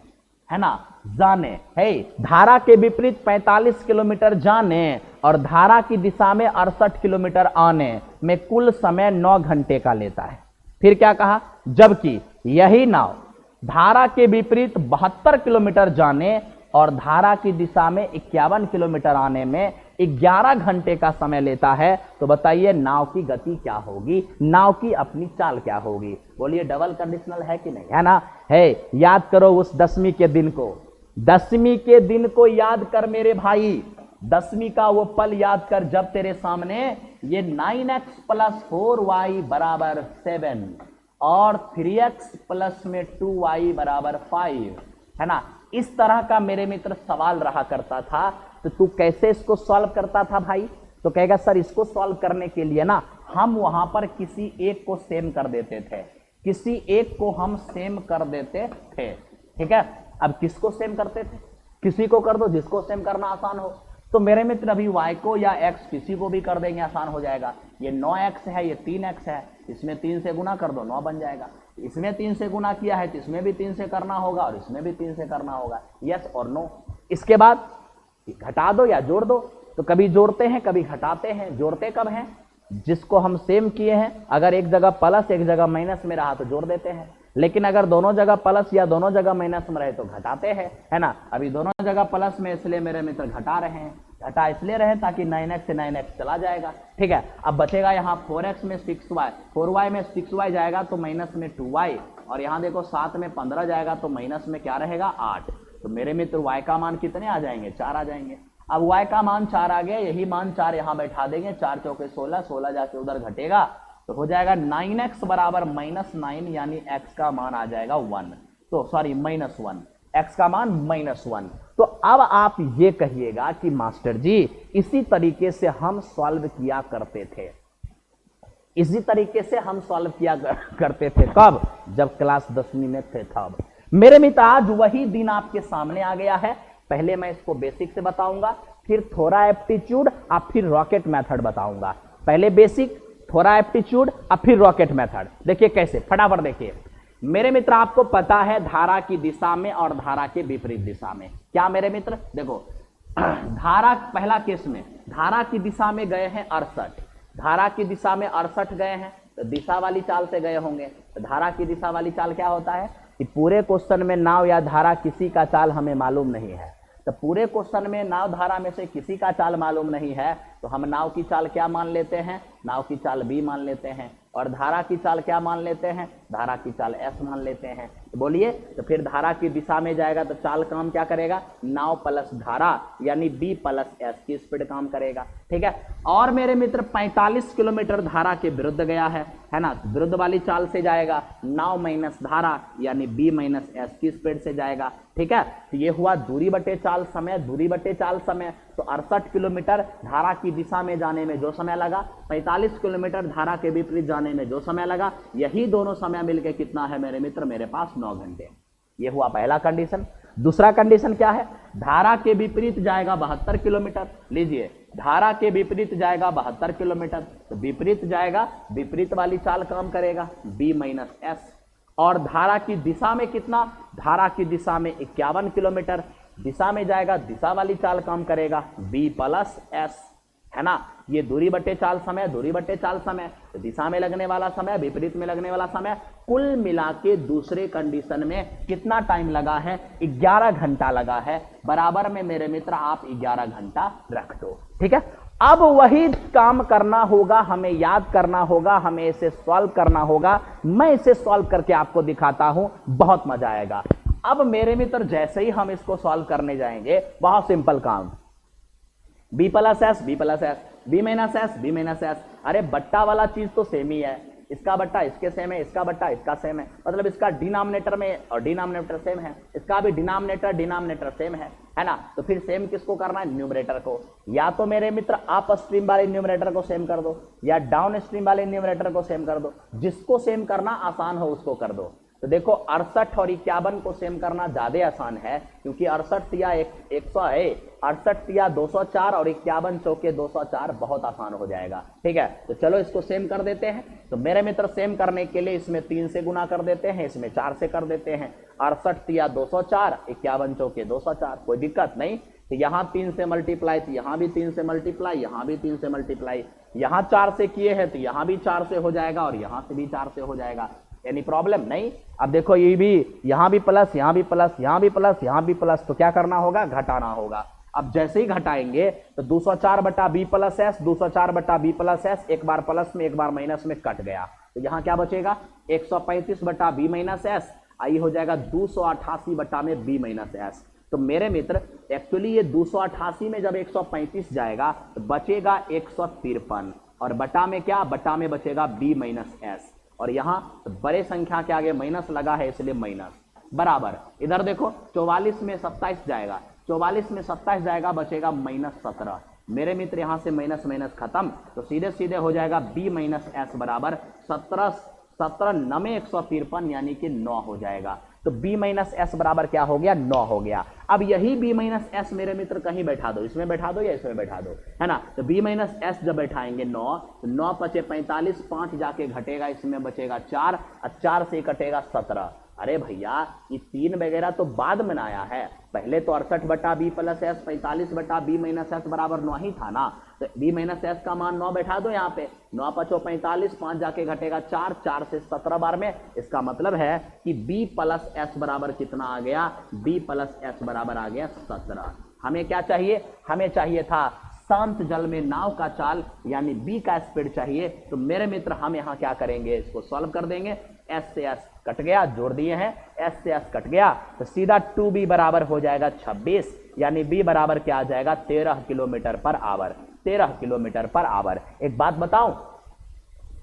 है ना, जाने, है धारा के विपरीत 45 किलोमीटर जाने और धारा की दिशा में 68 किलोमीटर आने में कुल समय 9 घंटे का लेता है। फिर क्या कहा? जबकि यही नाव धारा के विपरीत 72 किलोमीटर जाने और धारा की दिशा में 51 किलोमीटर आने में 11 घंटे का समय लेता है। तो बताइए नाव की गति क्या होगी, नाव की अपनी चाल क्या होगी? बोलिए डबल कंडीशनल है कि नहीं, है ना? है। याद करो उस 10वीं के दिन को, 10वीं के दिन को याद कर मेरे भाई, 10वीं का वो पल याद कर जब तेरे सामने ये 9x + 4y = 7 और 3x + में 2y = 5, है ना। इस तरह का मेरे मित्र सवाल रहा करता था। तो तू कैसे इसको सॉल्व करता था भाई? तो कहेगा सर इसको सॉल्व करने के लिए ना हम वहां पर किसी एक को सेम कर देते थे, किसी एक को हम सेम कर देते थे, ठीक है। अब किसको सेम करते थे? किसी को कर दो जिसको सेम करना आसान हो। तो मेरे मित्र अभी y को या x किसी को भी कर देंगे, आसान हो जाएगा। ये 9x है, ये 3x है, इसमें 3 से गुना कर दो 9 बन जाएगा। इसमें 3 से गुना किया है तो इसमें भी 3 से करना होगा और इसमें भी 3 से करना होगा, यस और नो। इसके बाद घटा दो या जोड़ दो। तो कभी जोड़ते हैं कभी घटाते हैं। जोड़ते कब हैं? जिसको हम सेम किए हैं, अगर एक जगह प्लस एक जगह माइनस में रहा तो जोड़ देते हैं, लेकिन अगर दोनों जगह प्लस या दोनों जगह माइनस में रहे तो घटाते हैं, है ना। अभी दोनों जगह प्लस में इसलिए मेरे मित्र घटा रहे हैं, घटा इसलिए रहे ताकि 9x से 9x चला जाएगा, ठीक है। अब बचेगा यहाँ 4x में 6y, 4y में 6y जाएगा तो माइनस में 2y, और यहाँ देखो 7 में 15 जाएगा तो माइनस में क्या रहेगा 8। तो मेरे मित्र y का मान कितने आ जाएंगे? 4 आ जाएंगे। अब y का मान 4 आ गया, यही मान 4 यहाँ बैठा देंगे, 4 चौके 16, 16 जाके उधर घटेगा तो हो जाएगा 9x बराबर -9, यानी x का मान आ जाएगा 1, तो सॉरी -1, x का मान -1। तो अब आप ये कहिएगा कि मास्टर जी इसी तरीके से हम सॉल्व किया करते थे, इसी तरीके से हम सॉल्व किया करते थे। कब? जब क्लास 10वीं में थे तब। मेरे मित्र आज वही दिन आपके सामने आ गया है। पहले मैं इसको बेसिक से बताऊंगा, फिर थोड़ा एप्टीट्यूड और फिर रॉकेट मेथड बताऊंगा। पहले बेसिक, थोड़ा एप्टीट्यूड और फिर रॉकेट मेथड। देखिए कैसे, फटाफट देखिए मेरे मित्र। आपको पता है धारा की दिशा में और धारा के विपरीत दिशा में क्या मेरे मित्र? देखो धारा, पहला केस में धारा की दिशा में गए हैं 68, धारा की दिशा में 68 गए हैं तो दिशा वाली चाल से गए होंगे। तो धारा की दिशा वाली चाल क्या होता है कि पूरे क्वेश्चन में नाव या धारा किसी का चाल हमें मालूम नहीं है, तो पूरे क्वेश्चन में नाव धारा में से किसी का चाल मालूम नहीं है तो हम नाव की चाल क्या मान लेते हैं? नाव की चाल b मान लेते हैं। और धारा की चाल क्या मान लेते हैं? धारा की चाल s मान लेते हैं। तो बोलिए, तो फिर धारा की दिशा में जाएगा तो चाल काम क्या करेगा? नाव प्लस धारा, यानी b प्लस s की स्पीड काम करेगा, ठीक है। और मेरे मित्र 45 किलोमीटर धारा के विरुद्ध गया है ना, विरुद्ध वाली चाल से जाएगा नाव माइनस धारा, यानी b माइनस s की स्पीड से जाएगा, ठीक है। तो ये हुआ दूरी बटे चाल समय, दूरी बटे चाल समय। तो 68 किलोमीटर धारा की दिशा में जाने में जो समय लगा, 45 किलोमीटर धारा के विपरीत जाने में जो समय लगा, यही दोनों समय मिलके कितना है मेरे मित्र? मेरे पास 9 घंटे। ये हुआ पहला कंडीशन। दूसरा कंडीशन क्या है? धारा के विपरीत जाएगा 72 किलोमीटर। लीजिए, धारा के विपरीत जाएगा 72 किलोमीटर, तो विपरीत जाएगा, विपरीत वाली चाल काम करेगा b माइनस s। और धारा की दिशा में कितना? धारा की दिशा में 51 किलोमीटर, दिशा में जाएगा, दिशा वाली चाल काम करेगा b प्लस s, है ना। ये दूरी बटे चाल समय, दूरी बटे चाल समय, तो दिशा में लगने वाला समय, विपरीत में लगने वाला समय, कुल मिला के दूसरे कंडीशन में कितना टाइम लगा है? 11 घंटा लगा है। बराबर में मेरे मित्र आप 11 घंटा रख दो, ठीक है। अब वही काम करना होगा, हमें याद करना होगा, हमें इसे सॉल्व करना होगा। मैं इसे सॉल्व करके आपको दिखाता हूं, बहुत मजा आएगा। अब मेरे मित्र जैसे ही हम इसको सॉल्व करने जाएंगे, बहुत सिंपल काम, b plus S, b plus S, b minus S, b minus S. अरे बट्टा वाला चीज तो सेम ही है, इसका बट्टा इसके सेम है, इसका बट्टा इसका सेम है, मतलब इसका डिनोमिनेटर में और डिनोमिनेटर सेम है, इसका भी डिनोमिनेटर सेम है ना। तो फिर सेम किसको करना है? न्यूमरेटर को। या तो मेरे मित्र अप स्ट्रीम वाले न्यूमरेटर को सेम कर दो, या डाउन स्ट्रीम वाले न्यूमरेटर को सेम कर दो। जिसको सेम करना आसान हो उसको कर दो। तो देखो 68 और 51 को सेम करना ज्यादा आसान है, क्योंकि 68 या 100 है, 68 या 204 और 51 चौके 204, बहुत आसान हो जाएगा, ठीक है। तो चलो इसको सेम कर देते हैं। तो मेरे मित्र सेम करने के लिए इसमें 3 से गुना कर देते हैं, इसमें 4 से कर देते हैं। 68 या 204, 51 चौके 204, कोई दिक्कत नहीं। तो यहाँ 3 से मल्टीप्लाई, तो यहाँ भी 3 से मल्टीप्लाई, यहाँ भी 3 से मल्टीप्लाई, यहाँ 4 से किए हैं तो यहाँ भी 4 से हो जाएगा और यहाँ से भी 4 से हो जाएगा, यानी प्रॉब्लम नहीं। अब देखो ये भी, यहाँ भी प्लस, यहाँ भी प्लस, यहाँ भी प्लस, यहाँ भी प्लस, तो क्या करना होगा? घटाना होगा। अब जैसे ही घटाएंगे तो 204 बटा b प्लस एस, 204 बटा b प्लस एस, एक बार प्लस में एक बार माइनस में कट गया, तो यहाँ क्या बचेगा? 135 बटा b माइनस एस, आई हो जाएगा 288 बटा में b माइनस एस। तो मेरे मित्र एक्चुअली ये 288 में जब 135 जाएगा तो बचेगा 153, और बटा में क्या? बटा में बचेगा b माइनस एस, और यहाँ बड़े संख्या के आगे माइनस लगा है इसलिए माइनस, बराबर। इधर देखो 44 में 27 जाएगा, 44 में 27 जाएगा, बचेगा -17। मेरे मित्र यहाँ से माइनस माइनस खत्म, तो सीधे सीधे हो जाएगा b माइनस एस बराबर 17 17 नमे 153 यानी कि 9 हो जाएगा। तो b माइनस एस बराबर क्या हो गया? 9 हो गया। अब यही b माइनस एस मेरे मित्र कहीं बैठा दो, इसमें बैठा दो या इसमें बैठा दो, है ना। तो b माइनस एस जब बैठाएंगे 9, तो 9 पचे 45, 5 जाके घटेगा, इसमें बचेगा 4, और 4 से कटेगा 17। अरे भैया ये 3 वगैरह तो बाद में आया है, पहले तो 68 बटा बी प्लस एस 45 बटा बी माइनस एस बराबर 9 ही था ना। तो बी माइनस एस का मान 9 बैठा दो यहाँ पे, 9 पचो 45, 5 जाके घटेगा 4, 4 से 17 बार में। इसका मतलब है कि बी प्लस एस बराबर कितना आ गया? बी प्लस एस बराबर आ गया 17। हमें क्या चाहिए? हमें चाहिए था शांत जल में नाव का चाल, यानी बी का स्पीड चाहिए। तो मेरे मित्र हम यहाँ क्या करेंगे? इसको सॉल्व कर देंगे। एस से एस कट गया, जोड़ दिए हैं, एस से एस कट गया, तो सीधा 2b बराबर हो जाएगा 26, यानी b बराबर क्या आ जाएगा? 13 kilometre per hour. 13 kilometre per hour. एक बात बताऊं,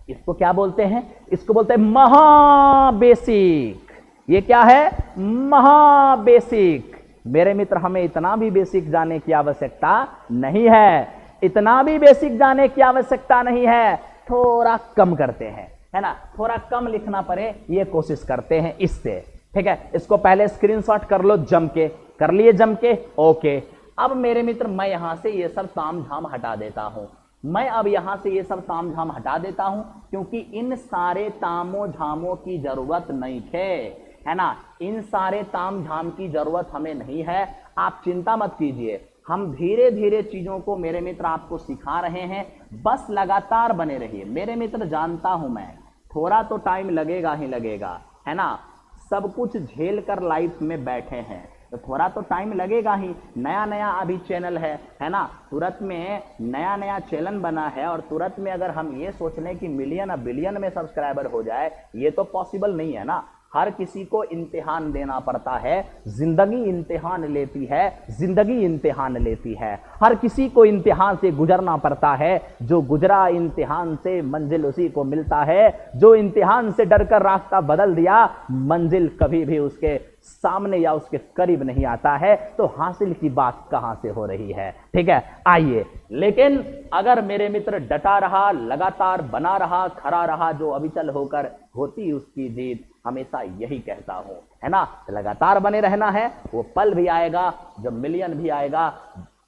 इसको क्या बोलते हैं? इसको बोलते हैं महाबेसिक। ये क्या है? महाबेसिक। मेरे मित्र हमें इतना भी बेसिक जाने की आवश्यकता नहीं है, इतना भी बेसिक जाने की आवश्यकता नहीं है, थोड़ा कम करते हैं, है ना, थोड़ा कम लिखना पड़े ये कोशिश करते हैं इससे। ठीक है, इसको पहले स्क्रीनशॉट कर लो जम के। कर लिए जम के? ओके। अब मेरे मित्र मैं यहां से ये सब ताम झाम हटा देता हूं, मैं अब यहां से ये सब ताम झाम हटा देता हूं, क्योंकि इन सारे तामो झामों की जरूरत नहीं है, है ना। इन सारे ताम झाम की जरूरत हमें नहीं है। आप चिंता मत कीजिए, हम धीरे धीरे चीजों को मेरे मित्र आपको सिखा रहे हैं, बस लगातार बने रहिए मेरे मित्र। जानता हूं मैं थोड़ा तो टाइम लगेगा ही लगेगा, है ना, सब कुछ झेल कर लाइफ में बैठे हैं, तो थोड़ा तो टाइम लगेगा ही। नया नया अभी चैनल है ना, तुरंत में नया नया चैनल बना है, और तुरंत में अगर हम ये सोच लें कि मिलियन और बिलियन में सब्सक्राइबर हो जाए, ये तो पॉसिबल नहीं है ना। हर किसी को इम्तिहान देना पड़ता है, जिंदगी इम्तिहान लेती है, जिंदगी इम्तिहान लेती है। हर किसी को इम्तिहान से गुजरना पड़ता है, जो गुजरा इम्तिहान से मंजिल उसी को मिलता है। जो इम्तिहान से डरकर रास्ता बदल दिया, मंजिल कभी भी उसके सामने या उसके करीब नहीं आता है। तो हासिल की बात कहां से हो रही है? ठीक है, आइए। लेकिन अगर मेरे मित्र डटा रहा, लगातार बना रहा, खड़ा रहा, जो अविचल होकर होती उसकी जीत, हमेशा यही कहता हूं, है ना। लगातार बने रहना है। वो पल भी आएगा जब मिलियन भी आएगा,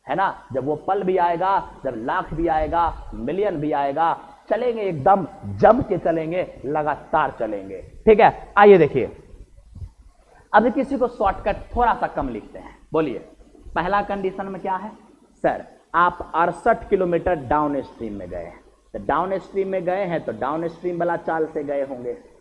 है ना, जब वो पल भी आएगा जब लाख भी आएगा, मिलियन भी आएगा। चलेंगे एकदम जम के चलेंगे, लगातार चलेंगे। ठीक है, आइए देखिए। अब किसी को शॉर्टकट थोड़ा सा कम लिखते हैं। बोलिए, पहला कंडीशन में क्या है? सर आप 68 किलोमीटर डाउन स्ट्रीम में गए हैं, तो डाउन स्ट्रीम में गए हैं तो डाउन स्ट्रीम वाला चाल से गए होंगे।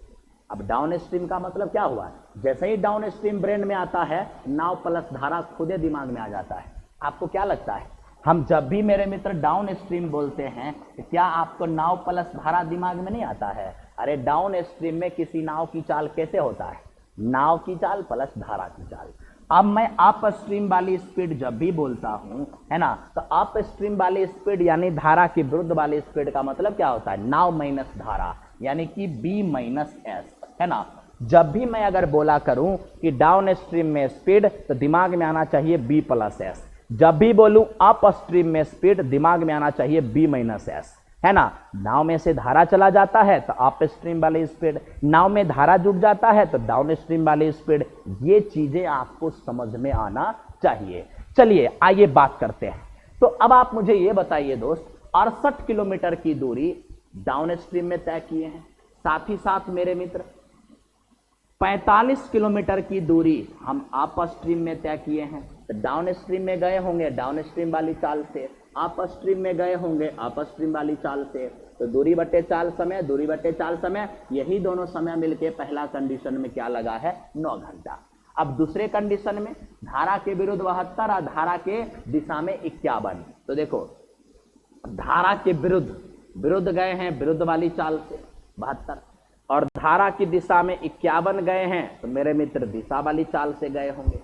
अब डाउन स्ट्रीम का मतलब क्या हुआ? जैसे ही डाउन स्ट्रीम ब्रेन में आता है, नाव प्लस धारा खुदे दिमाग में आ जाता है। आपको क्या लगता है, हम जब भी मेरे मित्र डाउन स्ट्रीम बोलते हैं, तो क्या आपको नाव प्लस धारा दिमाग में नहीं आता है? अरे डाउन स्ट्रीम में किसी नाव की चाल कैसे होता है? नाव की चाल प्लस धारा की चाल। अब मैं अप स्ट्रीम वाली स्पीड जब भी बोलता हूं, है ना, तो अप स्ट्रीम वाली स्पीड यानी धारा की विरुद्ध वाली स्पीड का मतलब क्या होता है? नाव माइनस धारा, यानी कि बी माइनस एस, है ना। जब भी मैं अगर बोला करूं कि डाउन स्ट्रीम में स्पीड, तो दिमाग में आना चाहिए बी प्लस एस। जब भी बोलूं अप स्ट्रीम में स्पीड, दिमाग में आना चाहिए बी माइनस एस, है ना। नाव में से धारा चला जाता है तो अप स्ट्रीम वाली स्पीड, नाव में धारा जुड़ जाता है तो डाउन स्ट्रीम वाली स्पीड। ये चीजें आपको समझ में आना चाहिए। चलिए आइए बात करते हैं। तो अब आप मुझे ये बताइए दोस्त, 68 किलोमीटर की दूरी डाउन स्ट्रीम में तय किए हैं, साथ ही साथ मेरे मित्र 45 किलोमीटर की दूरी हम अप स्ट्रीम में तय किए हैं। तो डाउन स्ट्रीम में गए होंगे डाउन स्ट्रीम वाली चाल से, अप स्ट्रीम में गए होंगे अप स्ट्रीम वाली चाल से। तो दूरी बटे चाल समय, दूरी बटे चाल समय, यही दोनों समय मिलके पहला कंडीशन में क्या लगा है? 9 घंटा। अब दूसरे कंडीशन में धारा के विरुद्ध 72 और धारा के दिशा में 51। तो देखो धारा के विरुद्ध गए हैं विरुद्ध वाली चाल से 72, और धारा की दिशा में 51 गए हैं, तो मेरे मित्र दिशा वाली चाल से गए होंगे।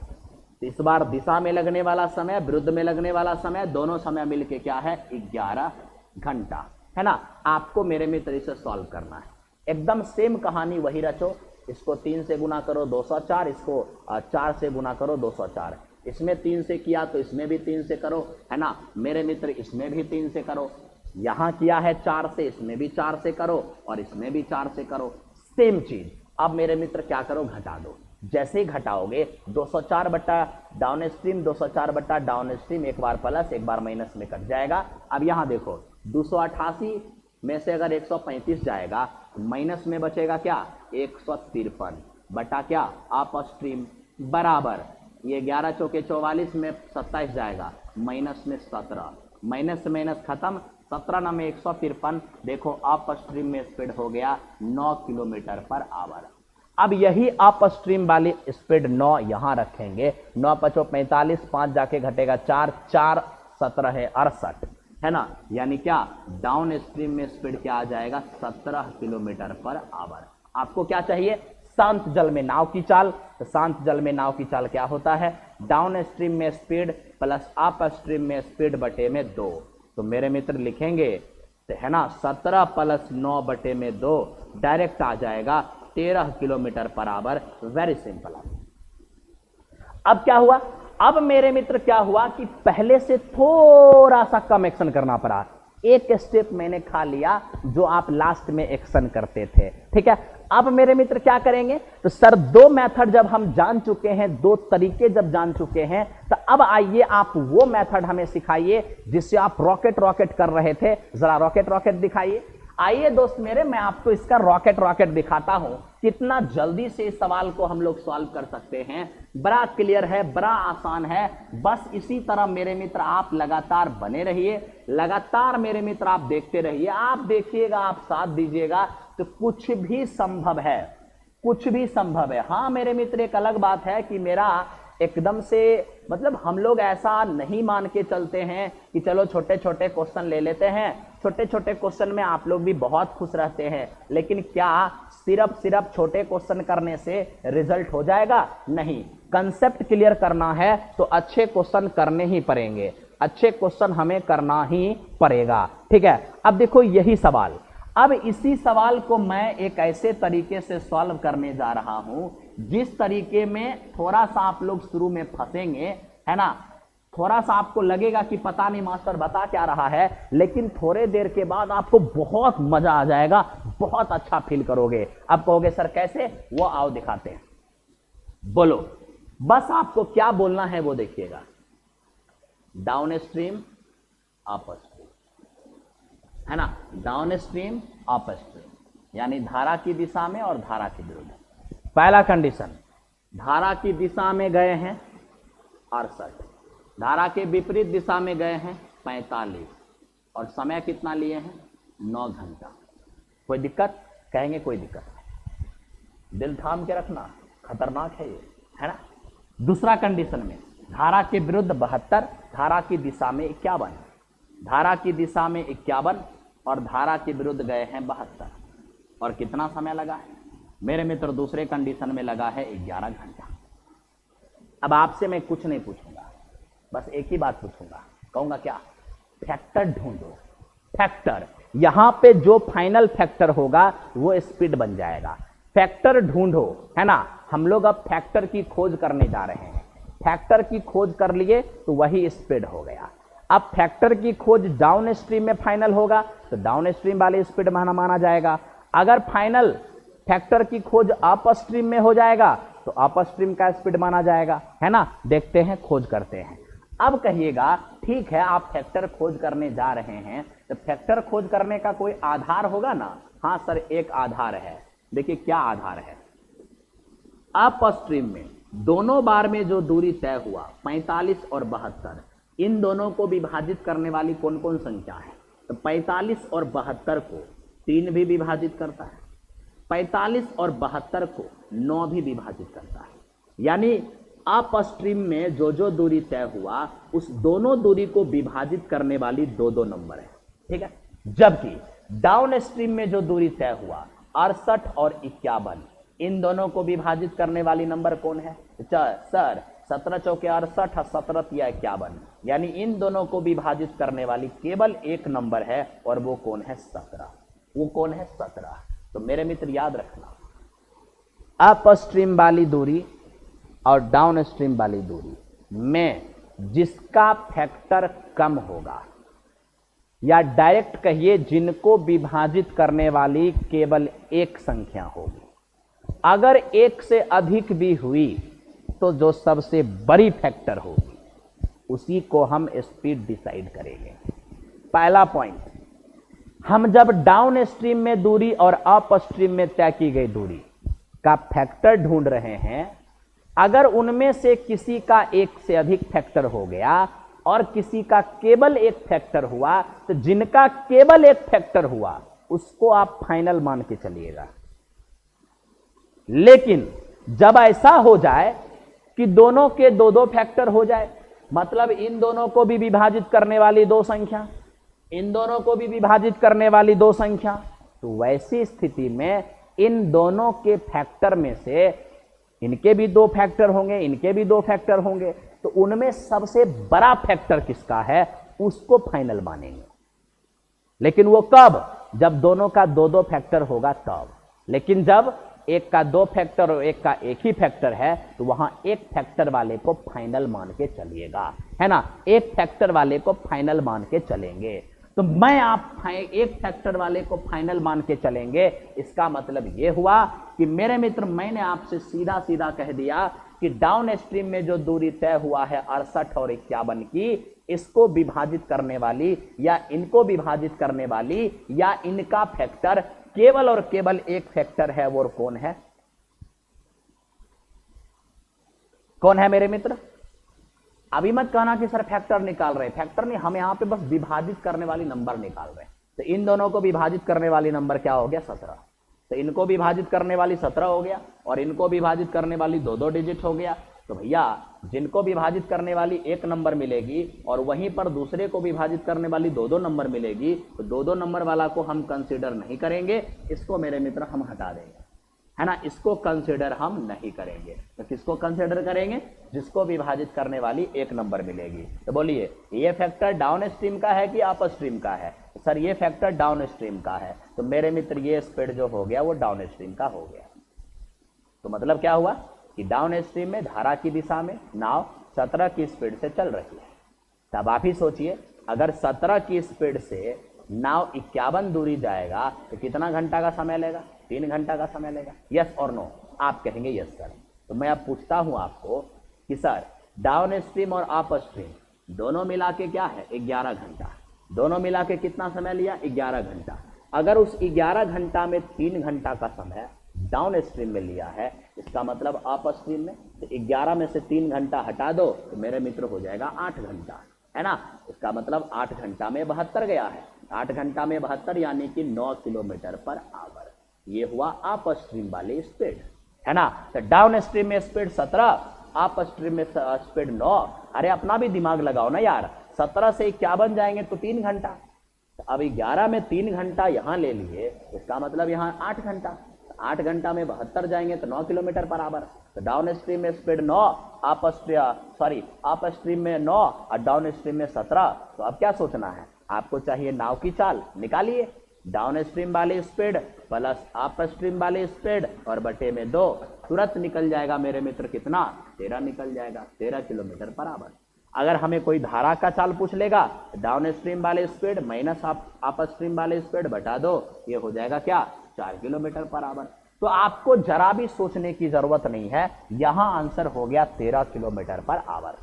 इस बार दिशा में लगने वाला समय, विरुद्ध में लगने वाला समय, दोनों समय मिलके क्या है? 11 घंटा, है ना। आपको मेरे मित्र इसे सॉल्व करना है। एकदम सेम कहानी वही रचो। इसको 3 से गुना करो 204, इसको 4 से गुना करो 204। इसमें 3 से किया तो इसमें भी 3 से करो, है ना मेरे मित्र, इसमें भी 3 से करो। यहां किया है 4 से, इसमें भी 4 से करो, और इसमें भी 4 से करो। सेम चीज। अब मेरे मित्र क्या करो, घटा दो। जैसे ही घटाओगे 204 बट्टा डाउन स्ट्रीम, 204 बट्टा डाउन स्ट्रीम, एक बार प्लस एक बार माइनस में कट जाएगा। अब यहां देखो 288 में से अगर 135 जाएगा, माइनस में बचेगा क्या, 153 बटा क्या, अप स्ट्रीम, बराबर ये 11 चौके 44 में 27 जाएगा, माइनस में 17, माइनस से माइनस खत्म, 17 ना में 153। देखो अप स्ट्रीम में स्पीड हो गया 9 किलोमीटर पर आवर। अब यही अप स्ट्रीम वाली स्पीड 9 यहां रखेंगे, 9 पचो 45, 5 जाके घटेगा 4, 4 17 है 68, है ना। यानी क्या, डाउन स्ट्रीम में स्पीड क्या आ जाएगा, 17 किलोमीटर पर आवर। आपको क्या चाहिए, शांत जल में नाव की चाल। तो शांत जल में नाव की चाल क्या होता है, डाउन स्ट्रीम में स्पीड प्लस अप स्ट्रीम में स्पीड बटे में 2। तो मेरे मित्र लिखेंगे तो है ना 17 प्लस 9 बटे में 2, डायरेक्ट आ जाएगा 13 kilometre per hour. Very simple. अब क्या हुआ, अब मेरे मित्र क्या हुआ कि पहले से थोड़ा सा कम एक्शन करना पड़ा। एक स्टेप मैंने खा लिया जो आप लास्ट में एक्शन करते थे, ठीक है। अब मेरे मित्र क्या करेंगे, तो सर दो मेथड जब हम जान चुके हैं, दो तरीके जब जान चुके हैं, तो अब आइए आप वो मेथड हमें सिखाइए जिससे आप रॉकेट कर रहे थे। जरा रॉकेट दिखाइए। आइए दोस्त मेरे, मैं आपको इसका रॉकेट दिखाता हूं, कितना जल्दी से इस सवाल को हम लोग सॉल्व कर सकते हैं। बड़ा क्लियर है, बड़ा आसान है। बस इसी तरह मेरे मित्र आप लगातार बने रहिए, लगातार मेरे मित्र आप देखते रहिए। आप देखिएगा, आप साथ दीजिएगा तो कुछ भी संभव है, कुछ भी संभव है। हाँ मेरे मित्र, एक अलग बात है कि मेरा एकदम से मतलब हम लोग ऐसा नहीं मान के चलते हैं कि चलो छोटे छोटे क्वेश्चन ले लेते हैं। छोटे छोटे क्वेश्चन में आप लोग भी बहुत खुश रहते हैं, लेकिन क्या सिर्फ छोटे क्वेश्चन करने से रिजल्ट हो जाएगा? नहीं। कंसेप्ट क्लियर करना है तो अच्छे क्वेश्चन करने ही पड़ेंगे, अच्छे क्वेश्चन हमें करना ही पड़ेगा, ठीक है। अब देखो यही सवाल, अब इसी सवाल को मैं एक ऐसे तरीके से सॉल्व करने जा रहा हूं जिस तरीके में थोड़ा सा आप लोग शुरू में फंसेंगे, है ना। थोड़ा सा आपको लगेगा कि पता नहीं मास्टर बता क्या रहा है, लेकिन थोड़े देर के बाद आपको बहुत मजा आ जाएगा, बहुत अच्छा फील करोगे। अब कहोगे सर कैसे, वो आओ दिखाते हैं। बोलो, बस आपको क्या बोलना है वो देखिएगा। डाउन स्ट्रीम अप स्ट्रीम, है ना, डाउन स्ट्रीम अप स्ट्रीम, यानी धारा की दिशा में और धारा के विरुद्ध। पहला कंडीशन, धारा की दिशा में गए हैं 68, धारा के विपरीत दिशा में गए हैं 45, और समय कितना लिए हैं 9 घंटा। कोई दिक्कत? कहेंगे कोई दिक्कत नहीं, दिल थाम के रखना, खतरनाक है ये, है ना। दूसरा कंडीशन में धारा के विरुद्ध 72, धारा की दिशा में 51, धारा की दिशा में 51 और धारा के विरुद्ध गए हैं 72, और कितना समय लगा है मेरे मित्र? दूसरे कंडीशन में लगा है 11 घंटा। अब आपसे मैं कुछ नहीं पूछूंगा, बस एक ही बात पूछूंगा, कहूंगा क्या, फैक्टर ढूंढो। फैक्टर, यहां पे जो फाइनल फैक्टर होगा वो स्पीड बन जाएगा। फैक्टर ढूंढो, है ना। हम लोग अब फैक्टर की खोज करने जा रहे हैं। फैक्टर की खोज कर लिए तो वही स्पीड हो गया। अब फैक्टर की खोज डाउन स्ट्रीम में फाइनल होगा तो डाउन स्ट्रीम वाली स्पीड माना जाएगा। अगर फाइनल फैक्टर की खोज अप स्ट्रीम में हो जाएगा तो अप स्ट्रीम का स्पीड माना जाएगा, है ना। देखते हैं, खोज करते हैं। अब कहिएगा ठीक है, आप फैक्टर खोज करने जा रहे हैं तो फैक्टर खोज करने का कोई आधार होगा ना? हाँ सर, एक आधार है। देखिए क्या आधार है, अप स्ट्रीम में दोनों बार में जो दूरी तय हुआ 45 और 72, इन दोनों को विभाजित करने वाली कौन कौन संख्या है? तो 45 और 72 को 3 भी विभाजित करता है, 45 और 72 को 9 भी विभाजित करता है। यानी अप स्ट्रीम में जो दूरी तय हुआ उस दोनों दूरी को विभाजित करने वाली दो नंबर है, ठीक है। जबकि डाउन स्ट्रीम में जो दूरी तय हुआ 68 और 51, इन दोनों को विभाजित करने वाली नंबर कौन है? सर 17 चौके 68 और 17 या 51, यानी इन दोनों को विभाजित करने वाली केवल एक नंबर है, और वो कौन है? 17। वो कौन है? 17। तो मेरे मित्र याद रखना, अप स्ट्रीम वाली दूरी और डाउन स्ट्रीम वाली दूरी में जिसका फैक्टर कम होगा, या डायरेक्ट कहिए जिनको विभाजित करने वाली केवल एक संख्या होगी, अगर एक से अधिक भी हुई तो जो सबसे बड़ी फैक्टर होगी उसी को हम स्पीड डिसाइड करेंगे। पहला पॉइंट, हम जब डाउन स्ट्रीम में दूरी और अप स्ट्रीम में तय की गई दूरी का फैक्टर ढूंढ रहे हैं, अगर उनमें से किसी का एक से अधिक फैक्टर हो गया और किसी का केवल एक फैक्टर हुआ, तो जिनका केवल एक फैक्टर हुआ उसको आप फाइनल मान के चलिएगा। लेकिन जब ऐसा हो जाए कि दोनों के दो दो फैक्टर हो जाए, मतलब इन दोनों को भी विभाजित करने वाली दो संख्या, इन दोनों को भी विभाजित करने वाली दो संख्या, तो वैसी स्थिति में इन दोनों के फैक्टर में से इनके भी दो फैक्टर होंगे, इनके भी दो फैक्टर होंगे, तो उनमें सबसे बड़ा फैक्टर किसका है उसको फाइनल मानेंगे। लेकिन वो कब? जब दोनों का दो दो फैक्टर होगा तब। लेकिन जब एक का दो फैक्टर और एक का एक ही फैक्टर है तो वहां एक फैक्टर वाले को फाइनल मान के चलिएगा, है ना, एक फैक्टर वाले को फाइनल मान के चलेंगे। तो मैं आप एक फैक्टर वाले को फाइनल मान के चलेंगे, इसका मतलब यह हुआ कि मेरे मित्र मैंने आपसे सीधा सीधा कह दिया कि डाउन स्ट्रीम में जो दूरी तय हुआ है 68 और 51 की, इसको विभाजित करने वाली या इनको विभाजित करने वाली या इनका फैक्टर केवल और केवल एक फैक्टर है, वो कौन है? कौन है मेरे मित्र? अभी मत कहना कि सर फैक्टर निकाल रहे, फैक्टर नहीं, हम यहां पे बस विभाजित करने वाली नंबर निकाल रहे हैं। तो इन दोनों को विभाजित करने वाली नंबर क्या हो गया? 17। तो इनको विभाजित करने वाली 17 हो गया और इनको विभाजित करने वाली दो दो डिजिट हो गया। तो भैया जिनको विभाजित करने वाली एक नंबर मिलेगी और वहीं पर दूसरे को विभाजित करने वाली दो दो नंबर मिलेगी, तो दो दो नंबर वाला को हम कंसीडर नहीं करेंगे, इसको मेरे मित्र हम हटा देंगे, है ना, इसको कंसीडर हम नहीं करेंगे। तो किसको कंसीडर करेंगे? जिसको विभाजित करने वाली एक नंबर मिलेगी। तो बोलिए ये फैक्टर डाउन स्ट्रीम का है कि अप स्ट्रीम का है? सर ये फैक्टर डाउन स्ट्रीम का है। तो मेरे मित्र ये स्पीड जो हो गया वो डाउन स्ट्रीम का हो गया। तो मतलब क्या हुआ कि डाउन स्ट्रीम में धारा की दिशा में नाव 17 की स्पीड से चल रही है। तब आप ही सोचिए, अगर 17 की स्पीड से नाव 51 दूरी जाएगा तो कितना घंटा का समय लेगा? 3 घंटा का समय लेगा। यस और नो? आप कहेंगे यस सर। तो मैं अब पूछता हूं आपको कि सर डाउन स्ट्रीम और अप स्ट्रीम दोनों मिला के क्या है? 11 घंटा। दोनों मिला के कितना समय लिया? 11 घंटा। अगर उस 11 घंटा में 3 घंटा का समय डाउन स्ट्रीम में लिया है, इसका मतलब अप स्ट्रीम में, तो 11 में से 3 घंटा हटा दो तो मेरे मित्र हो जाएगा 8 घंटा, है ना। इसका मतलब 8 घंटा में 72 गया है। 8 घंटा में 72 यानी कि 9 किलोमीटर पर आवर। ये हुआ अप स्ट्रीम वाली स्पीड, है ना। तो डाउन स्ट्रीम में स्पीड 17, अप स्ट्रीम में स्पीड 9। अरे अपना भी दिमाग लगाओ ना यार, 17 से 51 जाएंगे तो 3 घंटा, तो अब 11 में 3 घंटा यहां ले लिए, इसका मतलब यहां 8 घंटा। 8 घंटा में 72 जाएंगे तो 9 किलोमीटर पर आवर। तो डाउन स्ट्रीम में स्पीड 9, अप स्ट्रीम में 9 और डाउन स्ट्रीम में 17। तो अब क्या सोचना है आपको? चाहिए नाव की चाल, निकालिए। डाउन स्ट्रीम वाली स्पीड प्लस अप स्ट्रीम वाली स्पीड और बटे में 2, तुरंत निकल जाएगा मेरे मित्र कितना? 13 निकल जाएगा, 13 किलोमीटर पर आवर। अगर हमें कोई धारा का चाल पूछ लेगा, डाउन स्ट्रीम वाले स्पीड माइनस अप स्ट्रीम वाले स्पीड बटा दो, ये हो जाएगा क्या? 4 किलोमीटर पर आवर। तो आपको जरा भी सोचने की जरूरत नहीं है, यहां आंसर हो गया 13 किलोमीटर पर आवर।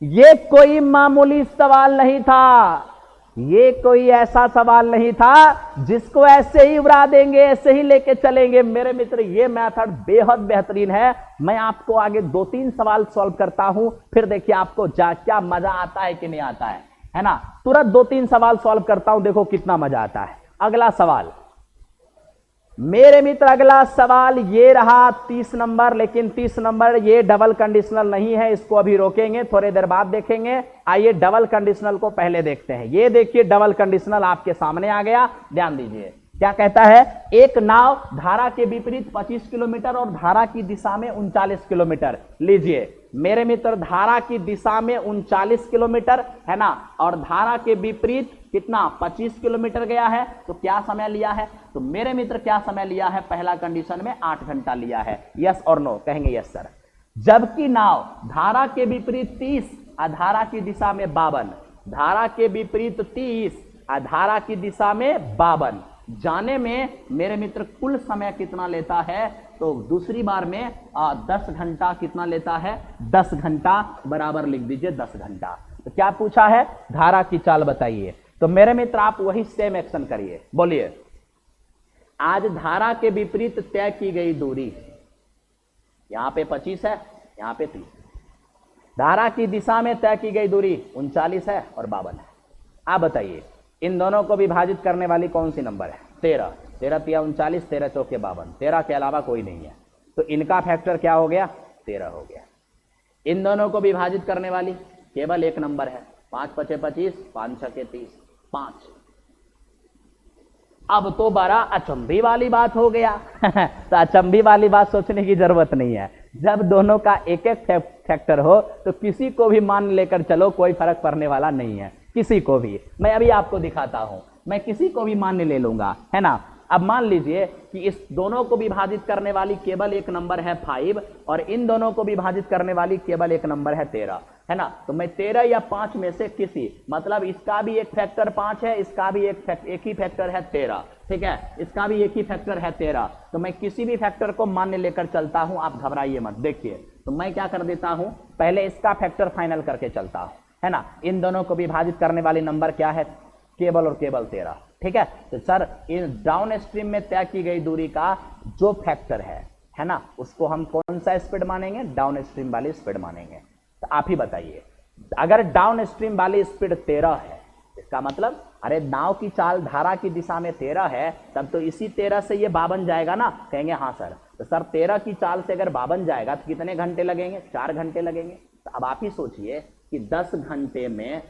ये कोई मामूली सवाल नहीं था, ये कोई ऐसा सवाल नहीं था जिसको ऐसे ही उड़ा देंगे, ऐसे ही लेके चलेंगे। मेरे मित्र ये मेथड बेहद बेहतरीन है। मैं आपको आगे 2-3 सवाल सॉल्व करता हूं, फिर देखिए आपको क्या मजा आता है कि नहीं आता है ना। तुरंत 2-3 सवाल सॉल्व करता हूं, देखो कितना मजा आता है। अगला सवाल मेरे मित्र, अगला सवाल ये रहा 30 नंबर, लेकिन 30 नंबर ये डबल कंडीशनल नहीं है, इसको अभी रोकेंगे, थोड़ी देर बाद देखेंगे। आइए डबल कंडीशनल को पहले देखते हैं। ये देखिए डबल कंडीशनल आपके सामने आ गया, ध्यान दीजिए क्या कहता है। एक नाव धारा के विपरीत 25 किलोमीटर और धारा की दिशा में 39 किलोमीटर। लीजिए मेरे मित्र, धारा की दिशा में 39 किलोमीटर है ना, और धारा के विपरीत कितना? 25 किलोमीटर गया है। तो क्या समय लिया है? तो मेरे मित्र क्या समय लिया है? पहला कंडीशन में 8 घंटा लिया है। यस और नो? कहेंगे यस सर। जबकि नाव धारा के विपरीत 30 और धारा की दिशा में 52, धारा के विपरीत 30 और धारा की दिशा में 52, जाने में मेरे मित्र कुल समय कितना लेता है, तो दूसरी बार में 10 घंटा कितना लेता है, 10 घंटा बराबर लिख दीजिए 10 घंटा। तो क्या पूछा है, धारा की चाल बताइए। तो मेरे मित्र आप वही सेम एक्शन करिए, बोलिए आज धारा के विपरीत तय की गई दूरी, यहां पे 25 है, यहां पे 30। धारा की दिशा में तय की गई दूरी 39 है और 52 है। आप बताइए इन दोनों को विभाजित करने वाली कौन सी नंबर है, 13। 13 तिया 39, 13 चौके 52, 13 के अलावा कोई नहीं है, तो इनका फैक्टर क्या हो गया, 13 हो गया। इन दोनों को विभाजित करने वाली केवल एक नंबर है, 5 पचे 25, 5 छके 30, 5। अब तो बड़ा अचंभी वाली बात हो गया तो अचंभी वाली बात सोचने की जरूरत नहीं है। जब दोनों का एक एक फैक्टर हो तो किसी को भी मान लेकर चलो, कोई फर्क पड़ने वाला नहीं है, किसी को भी। मैं अभी आपको दिखाता हूं, मैं किसी को भी मान्य ले लूंगा, है ना। अब मान लीजिए कि इस दोनों को विभाजित करने वाली केवल एक नंबर है 5 और इन दोनों को विभाजित करने वाली केवल एक नंबर है 13, है ना। तो मैं 13 या 5 में से किसी, मतलब इसका भी एक फैक्टर 5 है, इसका भी एक ही फैक्टर है 13, ठीक है, इसका भी एक ही फैक्टर है 13। तो मैं किसी भी फैक्टर को मान्य लेकर चलता हूं, आप घबराइए मत। देखिए तो मैं क्या कर देता हूं, पहले इसका फैक्टर फाइनल करके चलता हूं, है ना। इन दोनों को विभाजित करने वाली नंबर क्या है, केवल और केवल 13, ठीक है। तो सर इन डाउन स्ट्रीम में तय की गई दूरी का जो फैक्टर है ना, उसको हम कौन सा स्पीड मानेंगे, डाउन स्ट्रीम वाली स्पीड मानेंगे। तो आप ही बताइए, अगर डाउन स्ट्रीम वाली स्पीड 13 है, इसका मतलब अरे नाव की चाल धारा की दिशा में 13 है, तब तो इसी 13 से ये 52 जाएगा ना। कहेंगे हाँ सर, तो सर 13 की चाल से अगर 52 जाएगा तो कितने घंटे लगेंगे, 4 घंटे लगेंगे। तो अब आप ही सोचिए कि 10 घंटे में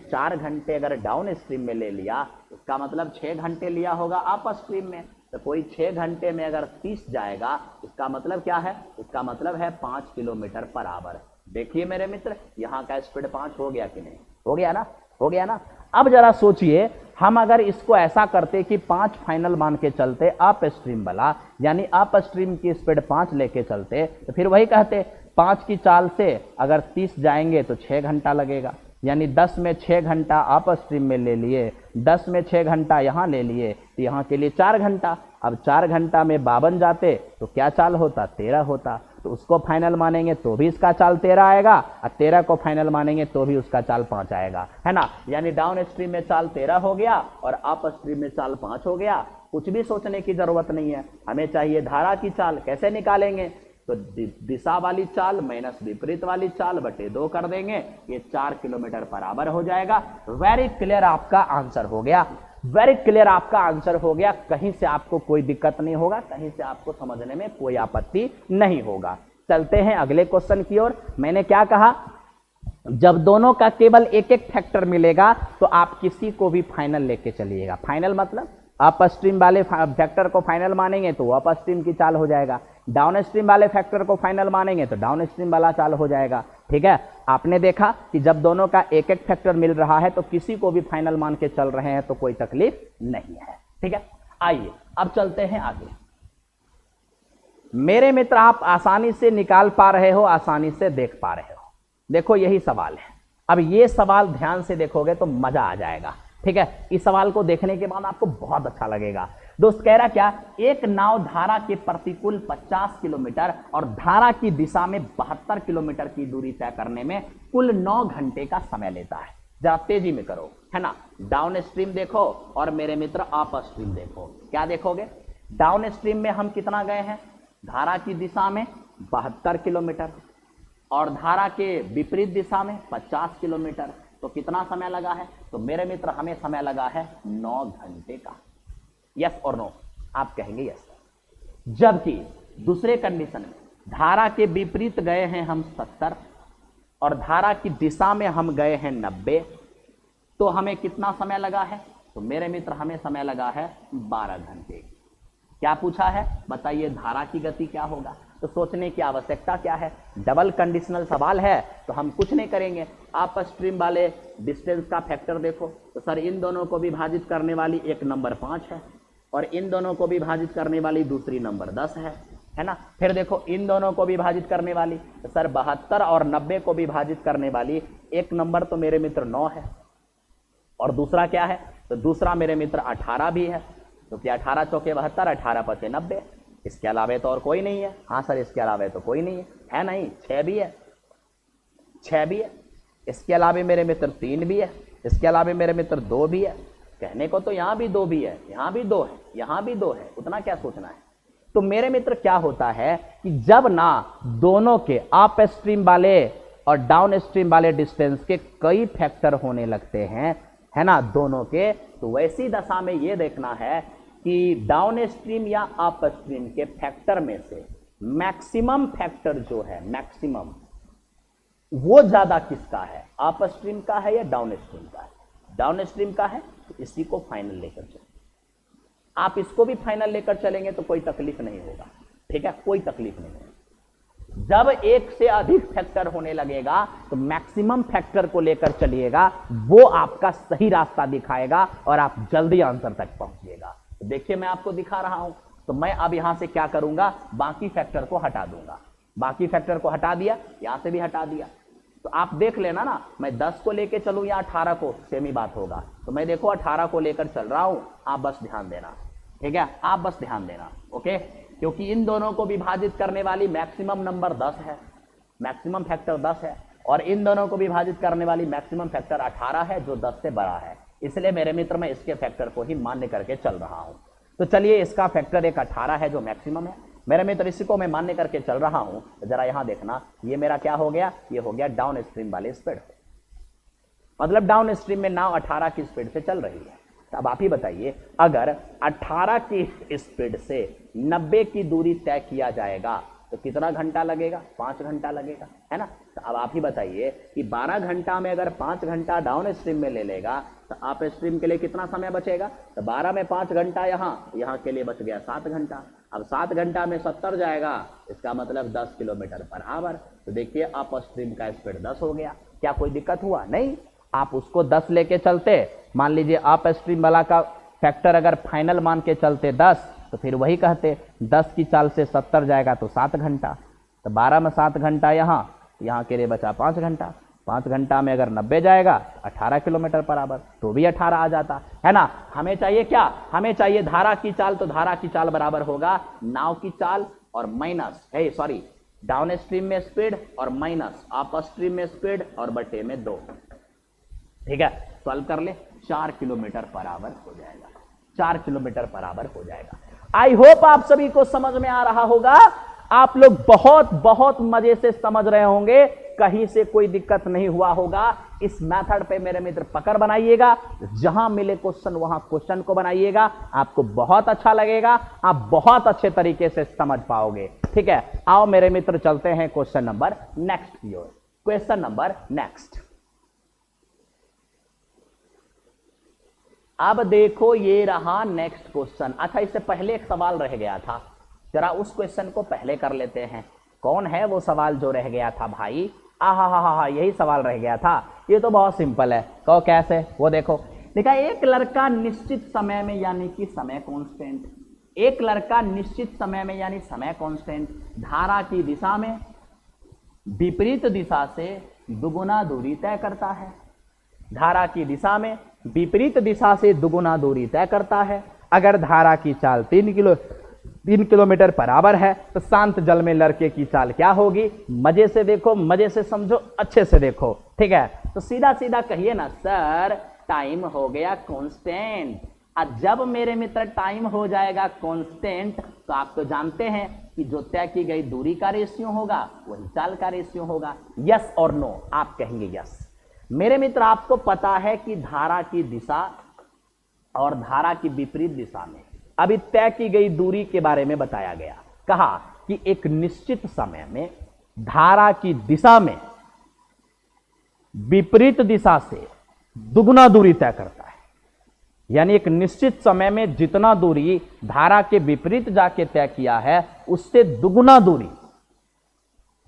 4 घंटे अगर डाउन स्ट्रीम में ले लिया, इसका मतलब 6 घंटे लिया होगा अप स्ट्रीम में। तो कोई 6 घंटे में अगर 30 जाएगा, इसका मतलब क्या है, इसका मतलब है 5 किलोमीटर पर आवर। देखिए मेरे मित्र, यहाँ का स्पीड 5 हो गया कि नहीं, हो गया ना, हो गया ना। अब जरा सोचिए, हम अगर इसको ऐसा करते कि 5 फाइनल मान के चलते अप स्ट्रीम वाला, यानी अप स्ट्रीम की स्पीड 5 लेके चलते, तो फिर वही कहते 5 की चाल से अगर 30 जाएंगे तो 6 घंटा लगेगा, यानी 10 में 6 घंटा अप स्ट्रीम में ले लिए, 10 में 6 घंटा यहाँ ले लिए, तो यहाँ के लिए 4 घंटा। अब 4 घंटा में 52 जाते तो क्या चाल होता, 13 होता। तो उसको फाइनल मानेंगे तो भी इसका चाल 13 आएगा, और 13 को फाइनल मानेंगे तो भी उसका चाल 5 आएगा, है ना। यानी डाउन स्ट्रीम में चाल 13 हो गया और अप स्ट्रीम में चाल 5 हो गया। कुछ भी सोचने की जरूरत नहीं है, हमें चाहिए धारा की चाल। कैसे निकालेंगे, तो दिशा वाली चाल माइनस विपरीत वाली चाल बटे 2 कर देंगे, ये 4 किलोमीटर पर आवर हो जाएगा। वेरी क्लियर आपका आंसर हो गया, वेरी क्लियर आपका आंसर हो गया। कहीं से आपको कोई दिक्कत नहीं होगा, कहीं से आपको समझने में कोई आपत्ति नहीं होगा। चलते हैं अगले क्वेश्चन की ओर। मैंने क्या कहा, जब दोनों का केवल एक एक फैक्टर मिलेगा तो आप किसी को भी फाइनल लेके चलिएगा। फाइनल मतलब अप स्ट्रीम वाले फैक्टर को फाइनल मानेंगे तो अप स्ट्रीम की चाल हो जाएगा, डाउन स्ट्रीम वाले फैक्टर को फाइनल मानेंगे तो डाउन स्ट्रीम वाला चाल हो जाएगा, ठीक है। आपने देखा कि जब दोनों का एक एक फैक्टर मिल रहा है तो किसी को भी फाइनल मान के चल रहे हैं तो कोई तकलीफ नहीं है, ठीक है। आइए अब चलते हैं आगे। मेरे मित्र आप आसानी से निकाल पा रहे हो, आसानी से देख पा रहे हो। देखो यही सवाल है। अब ये सवाल ध्यान से देखोगे तो मजा आ जाएगा, ठीक है। इस सवाल को देखने के बाद आपको बहुत अच्छा लगेगा। दोस्त कह रहा क्या, एक नाव धारा के प्रतिकूल 50 किलोमीटर और धारा की दिशा में 72 किलोमीटर की दूरी तय करने में कुल 9 घंटे का समय लेता है। जरा तेजी में करो, है ना। डाउन स्ट्रीम देखो और मेरे मित्र अप स्ट्रीम देखो। क्या देखोगे, डाउन स्ट्रीम में हम कितना गए हैं, धारा की दिशा में 72 किलोमीटर और धारा के विपरीत दिशा में 50 किलोमीटर। तो कितना समय लगा है, तो मेरे मित्र हमें समय लगा है 9 घंटे का। यस और नो, आप कहेंगे यस। जबकि दूसरे कंडीशन में धारा के विपरीत गए हैं हम 70 और धारा की दिशा में हम गए हैं 90, तो हमें कितना समय लगा है, तो मेरे मित्र हमें समय लगा है 12 घंटे। क्या पूछा है, बताइए धारा की गति क्या होगा। तो सोचने की आवश्यकता क्या है, डबल कंडीशनल सवाल है तो हम कुछ नहीं करेंगे। अप स्ट्रीम वाले डिस्टेंस का फैक्टर देखो, तो सर इन दोनों को विभाजित करने वाली एक नंबर 5 है और इन दोनों को विभाजित करने वाली दूसरी नंबर 10 है ना। फिर देखो इन दोनों को विभाजित करने वाली, तो सर 72 और 90 को विभाजित करने वाली एक नंबर तो मेरे मित्र 9 है और दूसरा क्या है तो दूसरा मेरे मित्र 18 भी है, क्योंकि 18 चौके 72, 18 पचे 90। इसके अलावा तो और कोई नहीं है। हाँ सर, इसके अलावा तो कोई नहीं है नहीं? 6 भी है, 6 भी है। इसके अलावा मेरे मित्र 3 भी है। इसके अलावा मेरे मित्र 2 भी है। कहने को तो यहाँ भी 2 भी है, यहाँ भी 2 है, यहाँ भी 2 है, उतना क्या सोचना है। तो मेरे मित्र क्या होता है कि जब ना दोनों के अप स्ट्रीम वाले और डाउन स्ट्रीम वाले डिस्टेंस के कई फैक्टर होने लगते हैं, है ना, दोनों के, तो वैसी दशा में ये देखना है कि डाउन स्ट्रीम या अप स्ट्रीम के फैक्टर में से मैक्सिमम फैक्टर जो है, मैक्सिमम, वो ज्यादा किसका है, अप स्ट्रीम का है या डाउन स्ट्रीम का है? डाउन स्ट्रीम का है, तो इसी को फाइनल लेकर चलो। आप इसको भी फाइनल लेकर चलेंगे तो कोई तकलीफ नहीं होगा, ठीक है, कोई तकलीफ नहीं होगा। जब एक से अधिक फैक्टर होने लगेगा तो मैक्सिमम फैक्टर को लेकर चलिएगा, वो आपका सही रास्ता दिखाएगा और आप जल्दी आंसर तक पहुंचिएगा। तो देखिए मैं आपको दिखा रहा हूं, तो मैं अब यहां से क्या करूंगा, बाकी फैक्टर को हटा दूंगा। बाकी फैक्टर को हटा दिया, यहां से भी हटा दिया। तो आप देख लेना ना, मैं 10 को लेकर चलूं या 18 को, सेम ही बात होगा। तो मैं देखो 18 को लेकर चल रहा हूं, आप बस ध्यान देना, ठीक है, आप बस ध्यान देना, ओके। क्योंकि इन दोनों को विभाजित करने वाली मैक्सिमम नंबर 10 है, मैक्सिमम फैक्टर 10 है, और इन दोनों को विभाजित करने वाली मैक्सिमम फैक्टर 18 है, जो 10 से बड़ा है। इसलिए मेरे मित्र मैं इसके फैक्टर को ही मान्य करके चल रहा हूं। तो चलिए, इसका फैक्टर एक 18 है जो मैक्सिमम है मेरे मित्र, इसी को मैं मान्य करके चल रहा हूं। तो जरा यहां देखना, ये मेरा क्या हो गया, ये हो गया डाउन स्ट्रीम वाले स्पीड, मतलब डाउन स्ट्रीम में नाव 18 की स्पीड से चल रही है। अब आप ही बताइए, अगर 18 की स्पीड से 90 की दूरी तय किया जाएगा तो कितना घंटा लगेगा? 5 घंटा लगेगा, है ना। तो अब आप ही बताइए कि 12 घंटा में अगर 5 घंटा डाउन स्ट्रीम में ले लेगा तो अप स्ट्रीम के लिए कितना समय बचेगा? तो 12 में 5 घंटा यहाँ के लिए बच गया 7 घंटा। अब 7 घंटा में 70 जाएगा, इसका मतलब 10 किलोमीटर पर आवर। तो देखिए अप स्ट्रीम का स्पीड 10 हो गया। क्या कोई दिक्कत हुआ? नहीं। आप उसको 10 लेके चलते, मान लीजिए अप स्ट्रीम वाला का फैक्टर अगर फाइनल मान के चलते 10, तो फिर वही कहते 10 की चाल से 70 जाएगा तो 7 घंटा। तो 12 में 7 घंटा यहाँ के लिए बचा 5 घंटा। 5 घंटा में अगर 90 जाएगा 18 किलोमीटर पर आवर, तो भी 18 आ जाता है ना। हमें चाहिए क्या? हमें चाहिए धारा की चाल। तो धारा की चाल बराबर होगा नाव की चाल और माइनस डाउन स्ट्रीम में स्पीड और माइनस अप स्ट्रीम में स्पीड और बटे में 2। ठीक है, सॉल्व कर ले, 4 किलोमीटर पर आवर हो जाएगा। 4 किलोमीटर पर आवर हो जाएगा। आई होप आप सभी को समझ में आ रहा होगा। आप लोग बहुत बहुत मजे से समझ रहे होंगे, कहीं से कोई दिक्कत नहीं हुआ होगा। इस मेथड पे मेरे मित्र पकड़ बनाइएगा, जहां मिले क्वेश्चन वहां क्वेश्चन को बनाइएगा, आपको बहुत अच्छा लगेगा, आप बहुत अच्छे तरीके से समझ पाओगे। ठीक है, आओ मेरे मित्र चलते हैं क्वेश्चन नंबर नेक्स्ट की ओर। क्वेश्चन नंबर नेक्स्ट, अब देखो ये रहा नेक्स्ट क्वेश्चन। अच्छा, इससे पहले एक सवाल रह गया था, जरा उस क्वेश्चन को पहले कर लेते हैं। कौन है वो सवाल जो रह गया था भाई? हा, यही सवाल रह गया था। ये तो बहुत सिंपल है, कहो कैसे? वो देखो, देखा, एक लड़का निश्चित समय में यानी कि समय कांस्टेंट, एक लड़का निश्चित समय में यानी समय कांस्टेंट धारा की दिशा में विपरीत दिशा से दुगुना दूरी तय करता है। धारा की दिशा में विपरीत दिशा से दुगुना दूरी तय करता है। अगर धारा की चाल 3 किलोमीटर पर आवर है तो शांत जल में लड़के की चाल क्या होगी? मजे से देखो, मजे से समझो, अच्छे से देखो। ठीक है, तो सीधा सीधा कहिए ना, सर टाइम हो गया कांस्टेंट। अब जब मेरे मित्र टाइम हो जाएगा कांस्टेंट, तो आप तो जानते हैं कि जो तय की गई दूरी का रेशियो होगा वही चाल का रेशियो होगा। यस और नो? आप कहेंगे यस। मेरे मित्र आपको पता है कि धारा की दिशा और धारा की विपरीत दिशा में अभी तय की गई दूरी के बारे में बताया गया। कहा कि एक निश्चित समय में धारा की दिशा में विपरीत दिशा से दुगुना दूरी तय करता है। यानी एक निश्चित समय में जितना दूरी धारा के विपरीत जाके तय किया है, उससे दुगुना दूरी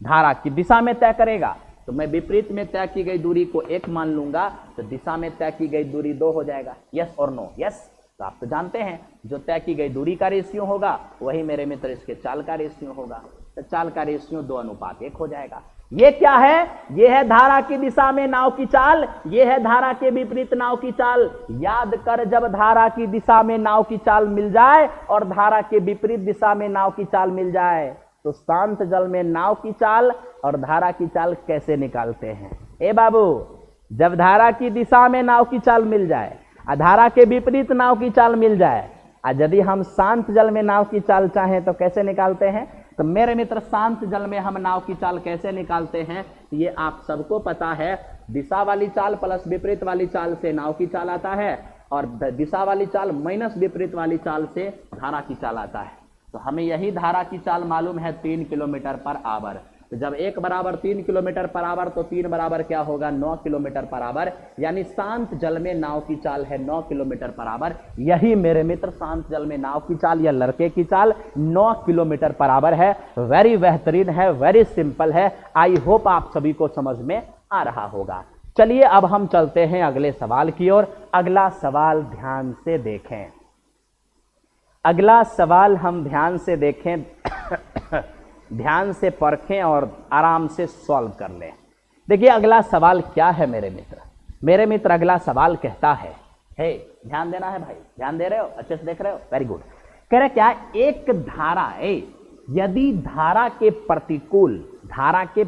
धारा की दिशा में तय करेगा। तो मैं विपरीत में तय की गई दूरी को 1 मान लूंगा, तो दिशा में तय की गई दूरी 2 हो जाएगा। यस और नो? यस। तो आप तो जानते हैं जो तय की गई दूरी का रेशियो होगा वही मेरे मित्र इसके चाल का रेशियो होगा। तो चाल का रेशियो 2:1 हो जाएगा। ये क्या है? ये है धारा की दिशा में नाव की चाल, ये है धारा के विपरीत नाव की चाल। याद कर, जब धारा की दिशा में नाव की चाल मिल जाए और धारा के विपरीत दिशा में नाव की चाल मिल जाए तो शांत जल में नाव की चाल और धारा की चाल कैसे निकालते हैं? ए बाबू, जब धारा की दिशा में नाव की चाल मिल जाए और धारा के विपरीत नाव की चाल मिल जाए, और यदि हम शांत जल में नाव की चाल चाहें तो कैसे निकालते हैं? तो मेरे मित्र, शांत जल में हम नाव की चाल कैसे निकालते हैं ये आप सबको पता है। दिशा वाली चाल प्लस विपरीत वाली चाल से नाव की चाल आता है और दिशा वाली चाल माइनस विपरीत वाली चाल से धारा की चाल आता है। तो हमें यही धारा की चाल मालूम है 3 किलोमीटर पर आवर। तो जब 1 बराबर 3 किलोमीटर पर आवर तो 3 बराबर क्या होगा? 9 किलोमीटर पर आवर। यानी शांत जल में नाव की चाल है 9 किलोमीटर पर आवर। यही मेरे मित्र शांत जल में नाव की चाल या लड़के की चाल 9 किलोमीटर पर आवर है। वेरी बेहतरीन है, वेरी सिंपल है। आई होप आप सभी को समझ में आ रहा होगा। चलिए अब हम चलते हैं अगले सवाल की ओर। अगला सवाल ध्यान से देखें, अगला सवाल हम ध्यान से देखें, ध्यान से परखें और आराम से सॉल्व कर लें। देखिए अगला सवाल क्या है मेरे मित्र। मेरे मित्र अगला सवाल कहता है, हे ध्यान देना है भाई, ध्यान दे रहे हो, अच्छे से देख रहे हो, वेरी गुड। कह रहे क्या? एक धारा है, यदि धारा के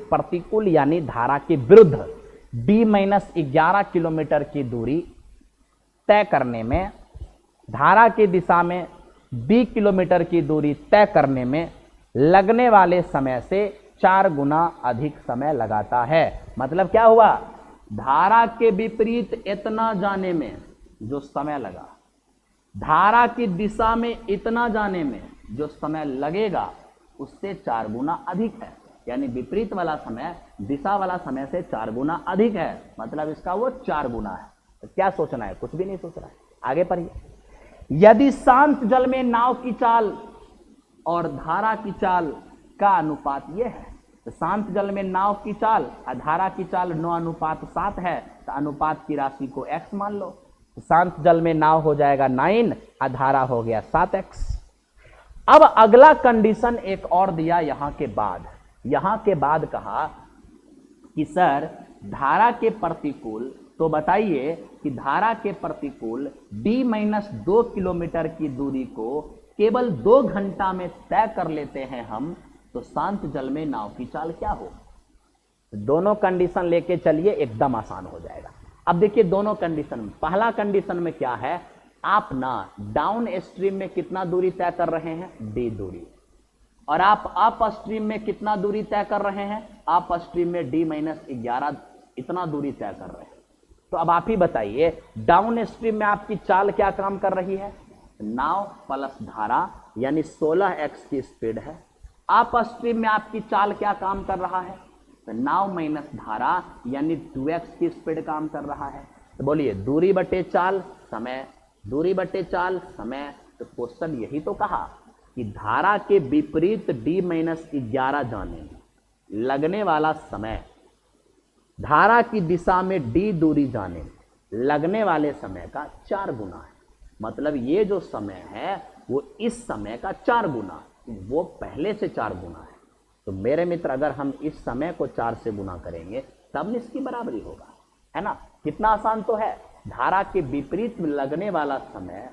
प्रतिकूल यानी धारा के विरुद्ध d-11 किलोमीटर की दूरी तय करने में, धारा की दिशा में d किलोमीटर की दूरी तय करने में लगने वाले समय से 4 गुना अधिक समय लगाता है। मतलब क्या हुआ? धारा के विपरीत इतना जाने में जो समय लगा, धारा की दिशा में इतना जाने में जो समय लगेगा उससे 4 गुना अधिक है। यानी विपरीत वाला समय दिशा वाला समय से 4 गुना अधिक है। मतलब इसका वो 4 गुना है। तो क्या सोचना है? कुछ भी नहीं सोच रहा है, आगे पढ़िए। यदि शांत जल में नाव की चाल और धारा की चाल का अनुपात यह है, तो शांत जल में नाव की चाल और धारा की चाल 9:7 है, तो अनुपात की राशि को x मान लो। तो शांत जल में नाव हो जाएगा 9 और धारा हो गया 7x। अब अगला कंडीशन एक और दिया यहां के बाद कहा कि सर धारा के प्रतिकूल, तो बताइए कि धारा के प्रतिकूल d-2 किलोमीटर की दूरी को केवल 2 घंटा में तय कर लेते हैं हम, तो शांत जल में नाव की चाल क्या हो? दोनों कंडीशन लेके चलिए, एकदम आसान हो जाएगा। अब देखिए दोनों कंडीशन, पहला कंडीशन में क्या है? आप ना डाउन स्ट्रीम में कितना दूरी तय कर रहे हैं? d दूरी। और आप अप स्ट्रीम में कितना दूरी तय कर रहे हैं? अप स्ट्रीम में d-11 इतना दूरी तय कर रहे हैं। तो अब आप ही बताइए, डाउन स्ट्रीम में आपकी चाल क्या काम कर रही है? नाव प्लस धारा यानी 16x की स्पीड है। अप स्ट्रीम में आपकी चाल क्या काम कर रहा है? तो नाव माइनस धारा यानी 2x की स्पीड काम कर रहा है। तो बोलिए दूरी बटे चाल समय, दूरी बटे चाल समय। तो क्वेश्चन यही तो कहा कि धारा के विपरीत d-11 जाने में लगने वाला समय धारा की दिशा में d दूरी जाने में लगने वाले समय का 4 गुना है। मतलब ये जो समय है वो इस समय का 4 गुना, वो पहले से 4 गुना है। तो मेरे मित्र अगर हम इस समय को 4 से गुना करेंगे तब इसकी बराबरी होगा, है ना? कितना आसान तो है। धारा के विपरीत लगने वाला समय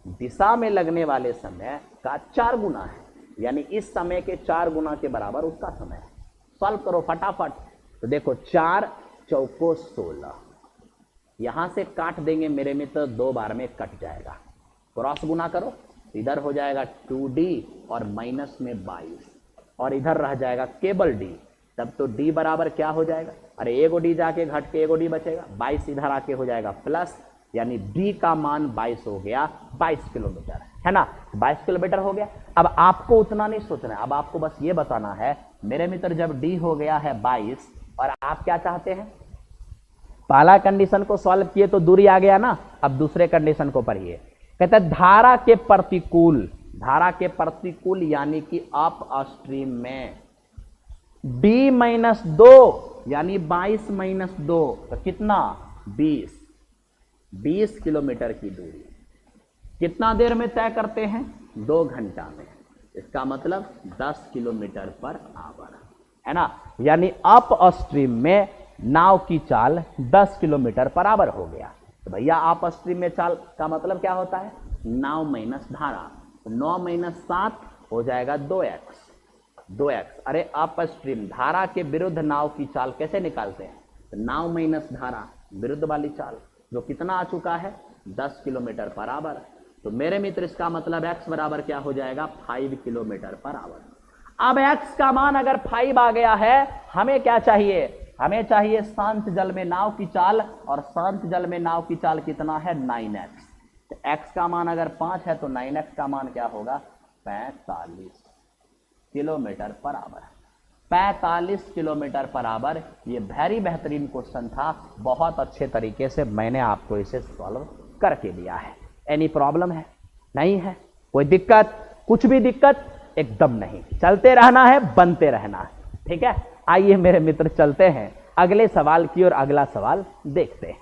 दिशा में लगने वाले समय का 4 गुना है, यानी इस समय के 4 गुना के बराबर उसका समय है। सॉल्व करो फटाफट। तो देखो 4 चौको 16, यहां से काट देंगे मेरे मित्र, 2 बार में कट जाएगा। क्रॉस गुना करो, इधर हो जाएगा 2d और माइनस में 22 और इधर रह जाएगा केवल d। तब तो d बराबर क्या हो जाएगा? अरे एगो d जाके घट के एगो d बचेगा, 22 इधर आके हो जाएगा प्लस, यानी d का मान 22 हो गया, 22 किलोमीटर, है ना? 22 किलोमीटर हो गया। अब आपको उतना नहीं सोचना है, अब आपको बस ये बताना है मेरे मित्र, जब d हो गया है 22 और आप क्या चाहते हैं? पहला कंडीशन को सॉल्व किए तो दूरी आ गया ना। अब दूसरे कंडीशन को पढ़िए। कहते हैं धारा के प्रतिकूल यानी कि अप स्ट्रीम में d-2 यानी 22 - 2 तो कितना? 20 किलोमीटर की दूरी कितना देर में तय करते हैं? 2 घंटा में। इसका मतलब 10 किलोमीटर पर आवर, है ना, यानी अप स्ट्रीम में नाव की चाल 10 किलोमीटर पर आवर हो गया। तो भैया अप स्ट्रीम में चाल का मतलब क्या होता है, नाव माइनस धारा, 9 माइनस 7 हो जाएगा 2x। अरे अप स्ट्रीम धारा के विरुद्ध नाव की चाल कैसे निकालते हैं, तो नाव माइनस धारा विरुद्ध वाली चाल, जो कितना आ चुका है 10 किलोमीटर पर आवर। तो मेरे मित्र इसका मतलब x बराबर क्या हो जाएगा 5 किलोमीटर पर आवर। अब x का मान अगर 5 आ गया है, हमें क्या चाहिए, हमें चाहिए शांत जल में नाव की चाल, और शांत जल में नाव की चाल कितना है 9x। तो x का मान अगर 5 है तो 9x का मान क्या होगा 45 kilometre per hour. 45 kilometre per hour. ये वेरी बेहतरीन क्वेश्चन था, बहुत अच्छे तरीके से मैंने आपको इसे सॉल्व करके दिया है। एनी प्रॉब्लम है, नहीं है, कोई दिक्कत, कुछ भी दिक्कत एकदम नहीं, चलते रहना है, बनते रहना है, ठीक है। आइए मेरे मित्र चलते हैं अगले सवाल की ओर, अगला सवाल देखते हैं।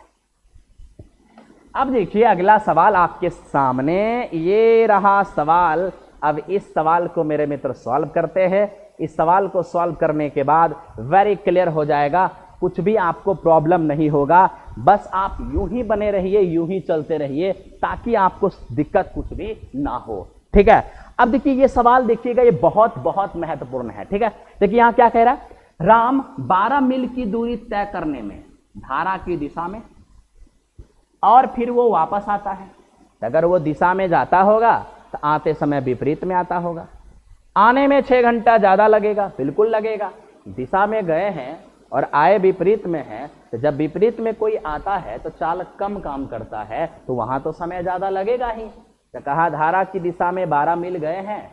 अब देखिए अगला सवाल आपके सामने, ये रहा सवाल। अब इस सवाल को मेरे मित्र सॉल्व करते हैं। इस सवाल को सॉल्व करने के बाद वेरी क्लियर हो जाएगा, कुछ भी आपको प्रॉब्लम नहीं होगा। बस आप यूं ही बने रहिए, यूं ही चलते रहिए, ताकि आपको दिक्कत कुछ भी ना हो, ठीक है। अब देखिए ये सवाल देखिएगा, ये बहुत बहुत महत्वपूर्ण है, ठीक है। देखिए यहां क्या कह रहा है, राम 12 मील की दूरी तय करने में धारा की दिशा में, और फिर वो वापस आता है। अगर वो दिशा में जाता होगा तो आते समय विपरीत में आता होगा। आने में 6 घंटा ज्यादा लगेगा, बिल्कुल लगेगा। दिशा में गए हैं और आए विपरीत में है, तो जब विपरीत में कोई आता है तो चालक कम काम करता है, तो वहां तो समय ज्यादा लगेगा ही। तो कहा धारा की दिशा में 12 मील गए हैं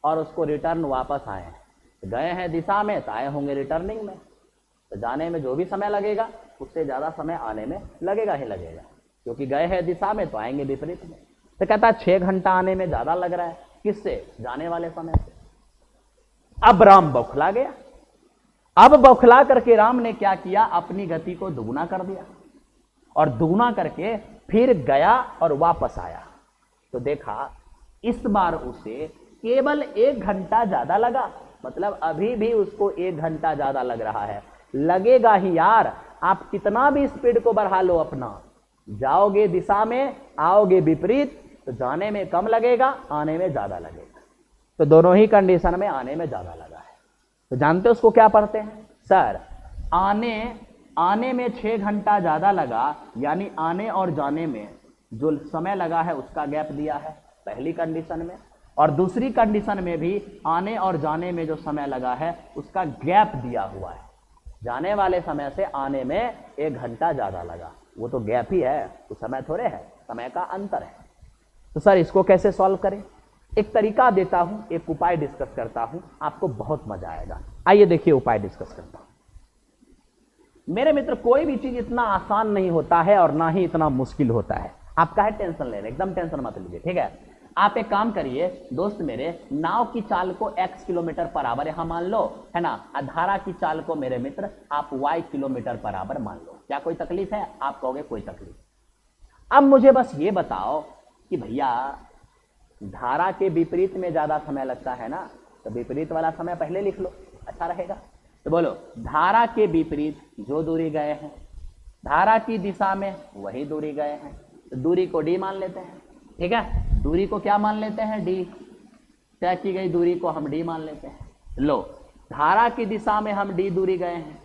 और उसको रिटर्न वापस आए हैं। तो गए हैं दिशा में तो आए होंगे रिटर्निंग में, तो जाने में जो भी समय लगेगा उससे ज्यादा समय आने में लगेगा ही लगेगा, क्योंकि गए हैं दिशा में तो आएंगे विपरीत में। तो कहता है 6 घंटा आने में ज्यादा लग रहा है, किससे, जाने वाले समय से। अब राम बौखला गया। अब बौखला करके राम ने क्या किया, अपनी गति को दुगुना कर दिया, और दुगुना करके फिर गया और वापस आया। तो देखा इस बार उसे केवल 1 घंटा ज्यादा लगा, मतलब अभी भी उसको 1 घंटा ज्यादा लग रहा है। लगेगा ही यार, आप कितना भी स्पीड को बढ़ा लो अपना, जाओगे दिशा में आओगे विपरीत, तो जाने में कम लगेगा, आने में ज्यादा लगेगा। तो दोनों ही कंडीशन में आने में ज्यादा लगा है। तो जानते हो उसको क्या पढ़ते हैं सर, आने में 6 घंटा ज्यादा लगा, यानी आने और जाने में जो समय लगा है उसका गैप दिया है पहली कंडीशन में, और दूसरी कंडीशन में भी आने और जाने में जो समय लगा है उसका गैप दिया हुआ है। जाने वाले समय से आने में 1 घंटा ज्यादा लगा, वो तो गैप ही है, तो समय थोड़े है, समय का अंतर है। तो सर इसको कैसे सॉल्व करें, एक तरीका देता हूं, एक उपाय डिस्कस करता हूं, आपको बहुत मजा आएगा। आइए देखिए उपाय डिस्कस करता हूं। मेरे मित्र कोई भी चीज इतना आसान नहीं होता है और ना ही इतना मुश्किल होता है। आप काहे टेंशन ले रहे, एकदम टेंशन मत लीजिए, ठीक है। आप एक काम करिए दोस्त मेरे, नाव की चाल को x किलोमीटर पर आवर यहां मान लो, है ना, धारा की चाल को मेरे मित्र आप y किलोमीटर पर आवर मान लो। क्या कोई तकलीफ है, आप कहोगे कोई तकलीफ। अब मुझे बस ये बताओ कि भैया धारा के विपरीत में ज्यादा समय लगता है ना, तो विपरीत वाला समय पहले लिख लो, अच्छा रहेगा। तो बोलो धारा के विपरीत जो दूरी गए हैं, धारा की दिशा में वही दूरी गए हैं, तो दूरी को d मान लेते हैं, ठीक है। दूरी को क्या मान लेते हैं, d, तय की गई दूरी को हम d मान लेते हैं। लो धारा की दिशा में हम d दूरी गए हैं,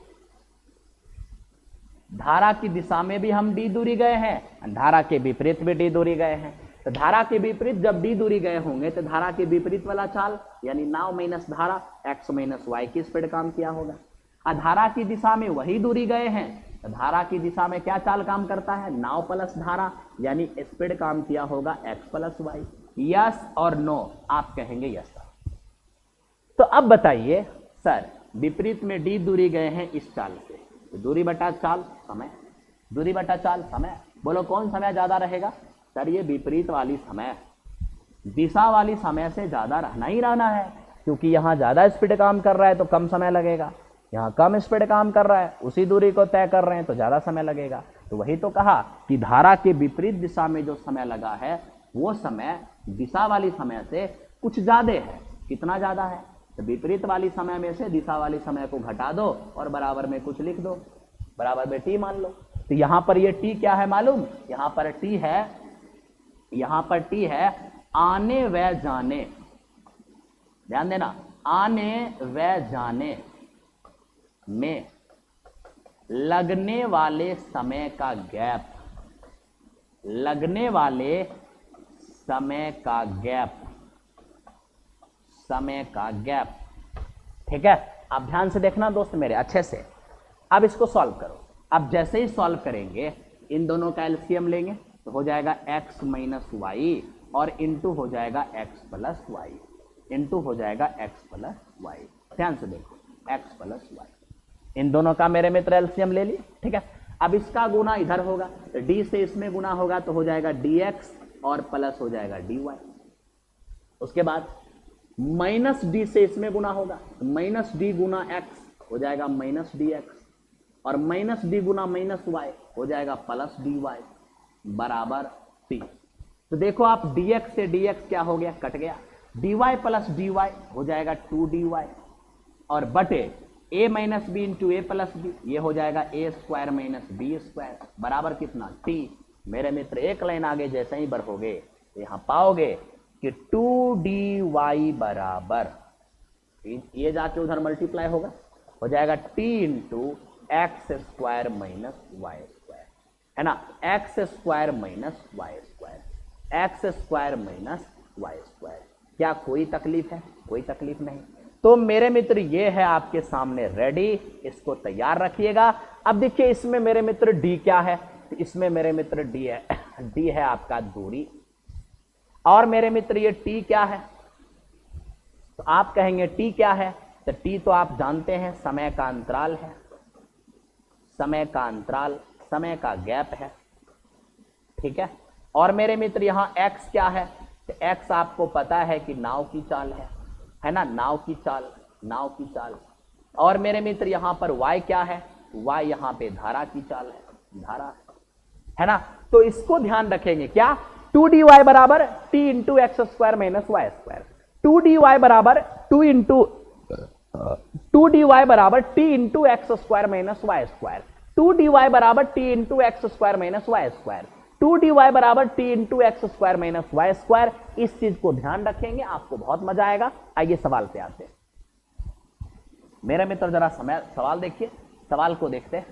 धारा की दिशा में भी हम d दूरी गए हैं, धारा के विपरीत भी d दूरी गए हैं। तो धारा के विपरीत जब d दूरी गए होंगे तो धारा के विपरीत वाला चाल यानी नाव माइनस धारा x माइनस y की स्पीड काम किया होगा। धारा की दिशा में वही दूरी गए हैं, तो धारा की दिशा में क्या चाल काम करता है, नाव प्लस धारा, यानी स्पीड काम किया होगा x प्लस y। यस और नो, आप कहेंगे यस सर। तो अब बताइए सर विपरीत में d दूरी गए हैं इस चाल से, तो दूरी बटा चाल समय, दूरी बटा चाल समय, बोलो कौन समय ज्यादा रहेगा, सर ये विपरीत वाली समय, दिशा वाली समय से ज्यादा रहना ही रहना है, क्योंकि यहां ज्यादा स्पीड काम कर रहा है तो कम समय लगेगा, यहां कम स्पीड काम कर रहा है उसी दूरी को तय कर रहे हैं तो ज्यादा समय लगेगा। तो वही तो कहा कि धारा के विपरीत दिशा में जो समय लगा है वो समय दिशा वाली समय से कुछ ज्यादा है। कितना ज्यादा है, तो विपरीत वाली समय में से दिशा वाली समय को घटा दो और बराबर में कुछ लिख दो, बराबर में टी मान लो। तो यहां पर ये टी क्या है मालूम, यहां पर टी है आने व जाने, ध्यान देना, आने व जाने में लगने वाले समय का गैप, लगने वाले समय का गैप, ठीक है। अब ध्यान से देखना दोस्त मेरे अच्छे से। अब इसको सॉल्व करो। अब जैसे ही सॉल्व करेंगे इन दोनों का एलसीएम लेंगे तो हो जाएगा x माइनस वाई और इंटू हो जाएगा x प्लस वाई, इंटू हो जाएगा x प्लस वाई। ध्यान से देखो x प्लस वाई, इन दोनों का मेरे मित्र एलसीएम ले लिए, ठीक है। अब इसका गुना इधर होगा तो d से इसमें गुना होगा तो हो जाएगा dx और प्लस हो जाएगा dy। उसके बाद माइनस d से इसमें गुना होगा तो माइनस d गुना x हो जाएगा माइनस dx और माइनस d गुना माइनस y हो जाएगा प्लस dy बराबर t। तो देखो आप dx से dx क्या हो गया, कट गया, dy प्लस dy हो जाएगा 2dy और बटे a minus B into A plus B, ये हो जाएगा a square minus B square बराबर कितना t। मेरे मित्र एक लाइन आगे जैसे ही बढ़ोगे यहां पाओगे कि 2dy बराबर, ये जाके उधर मल्टीप्लाई होगा, हो जाएगा t into X square minus Y square, है ना, X square minus Y square, X square minus Y square. क्या कोई तकलीफ है? कोई तकलीफ नहीं। तो मेरे मित्र ये है आपके सामने रेडी, इसको तैयार रखिएगा। अब देखिए इसमें मेरे मित्र डी क्या है, तो इसमें मेरे मित्र डी है, डी है आपका दूरी, और मेरे मित्र ये टी क्या है, तो आप कहेंगे टी क्या है, तो टी तो आप जानते हैं समय का अंतराल है, समय का अंतराल, समय का गैप है, ठीक है। और मेरे मित्र यहां x क्या है, तो x आपको पता है कि नाव की चाल है ना, नाव की चाल, नाव की चाल। और मेरे मित्र यहां पर y क्या है, y यहां पे धारा की चाल है, धारा है ना। तो इसको ध्यान रखेंगे क्या, 2dy बराबर t into X square minus Y square, 2dy बराबर 2dy बराबर t into X square minus Y square, 2dy बराबर t into X square minus Y square, 2dy बराबर t into X square minus Y square. इस चीज को ध्यान रखेंगे, आपको बहुत मजा आएगा। आइए सवाल पे आते हैं मेरे मित्र, जरा सवाल देखिए, सवाल को देखते हैं।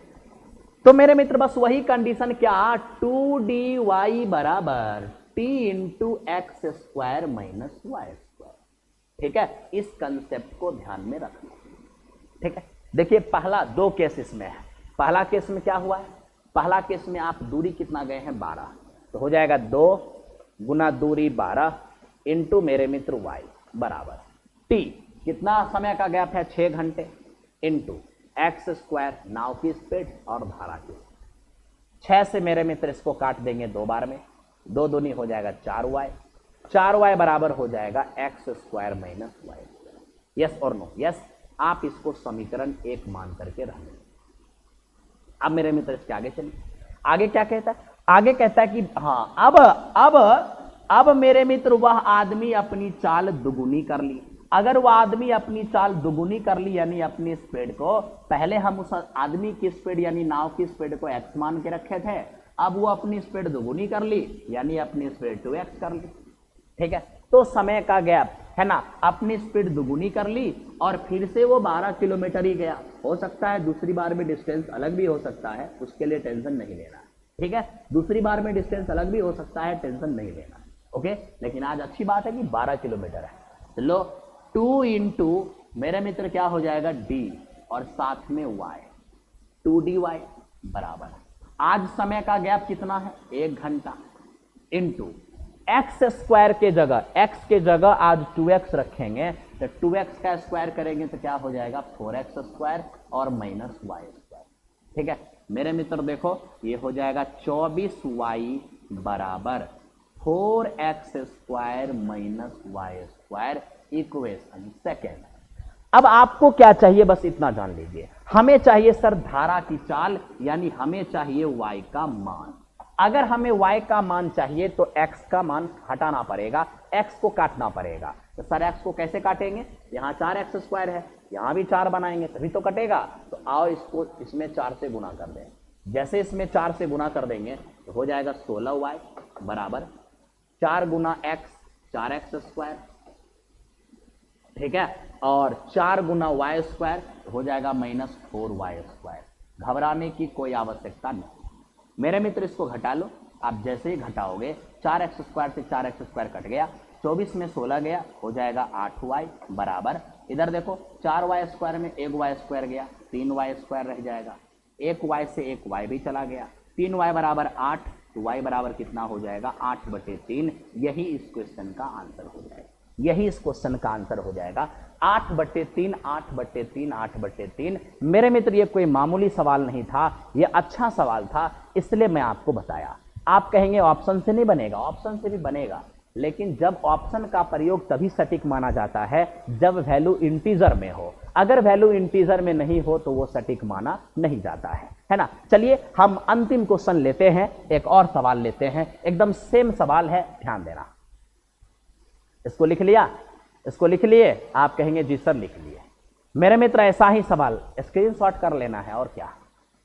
तो मेरे मित्र बस वही कंडीशन, क्या 2dy बराबर t into X square minus Y square, ठीक है। इस कंसेप्ट को ध्यान में रखना, ठीक है। देखिए पहला दो केस इसमें है। पहला केस में क्या हुआ है, पहला केस में आप दूरी कितना गए हैं 12, तो हो जाएगा 2 गुना दूरी 12 इंटू मेरे मित्र y बराबर t, कितना समय का गैप है 6 घंटे, इंटू एक्स स्क्वायर नाव की स्पीड और धारा की, 6 से मेरे मित्र इसको काट देंगे 2 बार में, 2 दूनी हो जाएगा 4y, 4y बराबर हो जाएगा X square minus Y square. Yes और नो? यस। आप इसको समीकरण 1 मान करके रख लें। अब मेरे मित्र इसके आगे चलिए, आगे क्या कहता है, आगे कहता है कि हाँ अब मेरे मित्र वह आदमी अपनी चाल दुगुनी कर ली। अगर वह आदमी अपनी चाल दुगुनी कर ली यानी अपनी स्पीड को, पहले हम उस आदमी की स्पीड यानी नाव की स्पीड को x मान के रखे थे, अब वो अपनी स्पीड दुगुनी कर ली यानी अपनी स्पीड 2x कर ली, ठीक है। तो समय का गैप है ना, अपनी स्पीड दुगुनी कर ली और फिर से वो 12 किलोमीटर ही गया, हो सकता है दूसरी बार में डिस्टेंस अलग भी हो सकता है, उसके लिए टेंशन नहीं लेना, ठीक है। दूसरी बार में डिस्टेंस अलग भी हो सकता है, टेंशन नहीं लेना, ओके। लेकिन आज अच्छी बात है कि 12 किलोमीटर है। चलो 2 इंटू मेरे मित्र क्या हो जाएगा d और साथ में y, 2dy बराबर, आज समय का गैप कितना है 1 घंटा, इंटू एक्स स्क्वायर के जगह, x के जगह आज 2x रखेंगे, तो 2x का स्क्वायर करेंगे तो क्या हो जाएगा 4x स्क्वायर और माइनस वाई स्क्वायर, ठीक है। मेरे मित्र देखो ये हो जाएगा 24y बराबर 4x square minus Y square, equation second. अब आपको क्या चाहिए, बस इतना जान लीजिए, हमें चाहिए सर धारा की चाल, यानी हमें चाहिए y का मान। अगर हमें y का मान चाहिए तो x का मान हटाना पड़ेगा, x को काटना पड़ेगा। तो सर x को कैसे काटेंगे, यहाँ 4x² है, यहाँ भी 4 बनाएंगे तभी तो कटेगा। तो आओ इसको इसमें 4 से गुना कर दें। जैसे इसमें 4 से गुना कर देंगे तो हो जाएगा 16y बराबर 4 गुना x 4x², ठीक है, और 4 गुना y² हो जाएगा -4y²। घबराने की कोई आवश्यकता नहीं मेरे मित्र। इसको घटा लो, आप जैसे ही घटाओगे 4x² से 4x² कट गया, 24 में 16 गया, हो जाएगा 8y बराबर, इधर देखो 4y² में 1y² गया, 3y² रह जाएगा, 1y से 1y भी चला गया, 3y बराबर 8, तो y बराबर कितना हो जाएगा 8/3। यही इस क्वेश्चन का आंसर हो जाएगा, यही इस क्वेश्चन का आंसर हो जाएगा 8/3, 8/3, 8/3। मेरे मित्र ये कोई मामूली सवाल नहीं था, ये अच्छा सवाल था, इसलिए मैं आपको बताया। आप कहेंगे ऑप्शन से नहीं बनेगा, ऑप्शन से भी बनेगा, लेकिन जब ऑप्शन का प्रयोग तभी सटीक माना जाता है जब वैल्यू इंटीजर में हो। अगर वैल्यू इंटीजर में नहीं हो तो वो सटीक माना नहीं जाता है ना। चलिए हम अंतिम क्वेश्चन लेते हैं, एक और सवाल लेते हैं, एकदम सेम सवाल है, ध्यान देना। इसको लिख लिया, इसको लिख लिए? आप कहेंगे जी सर लिख लिए। मेरे मित्र ऐसा ही सवाल स्क्रीनशॉट कर लेना है और क्या।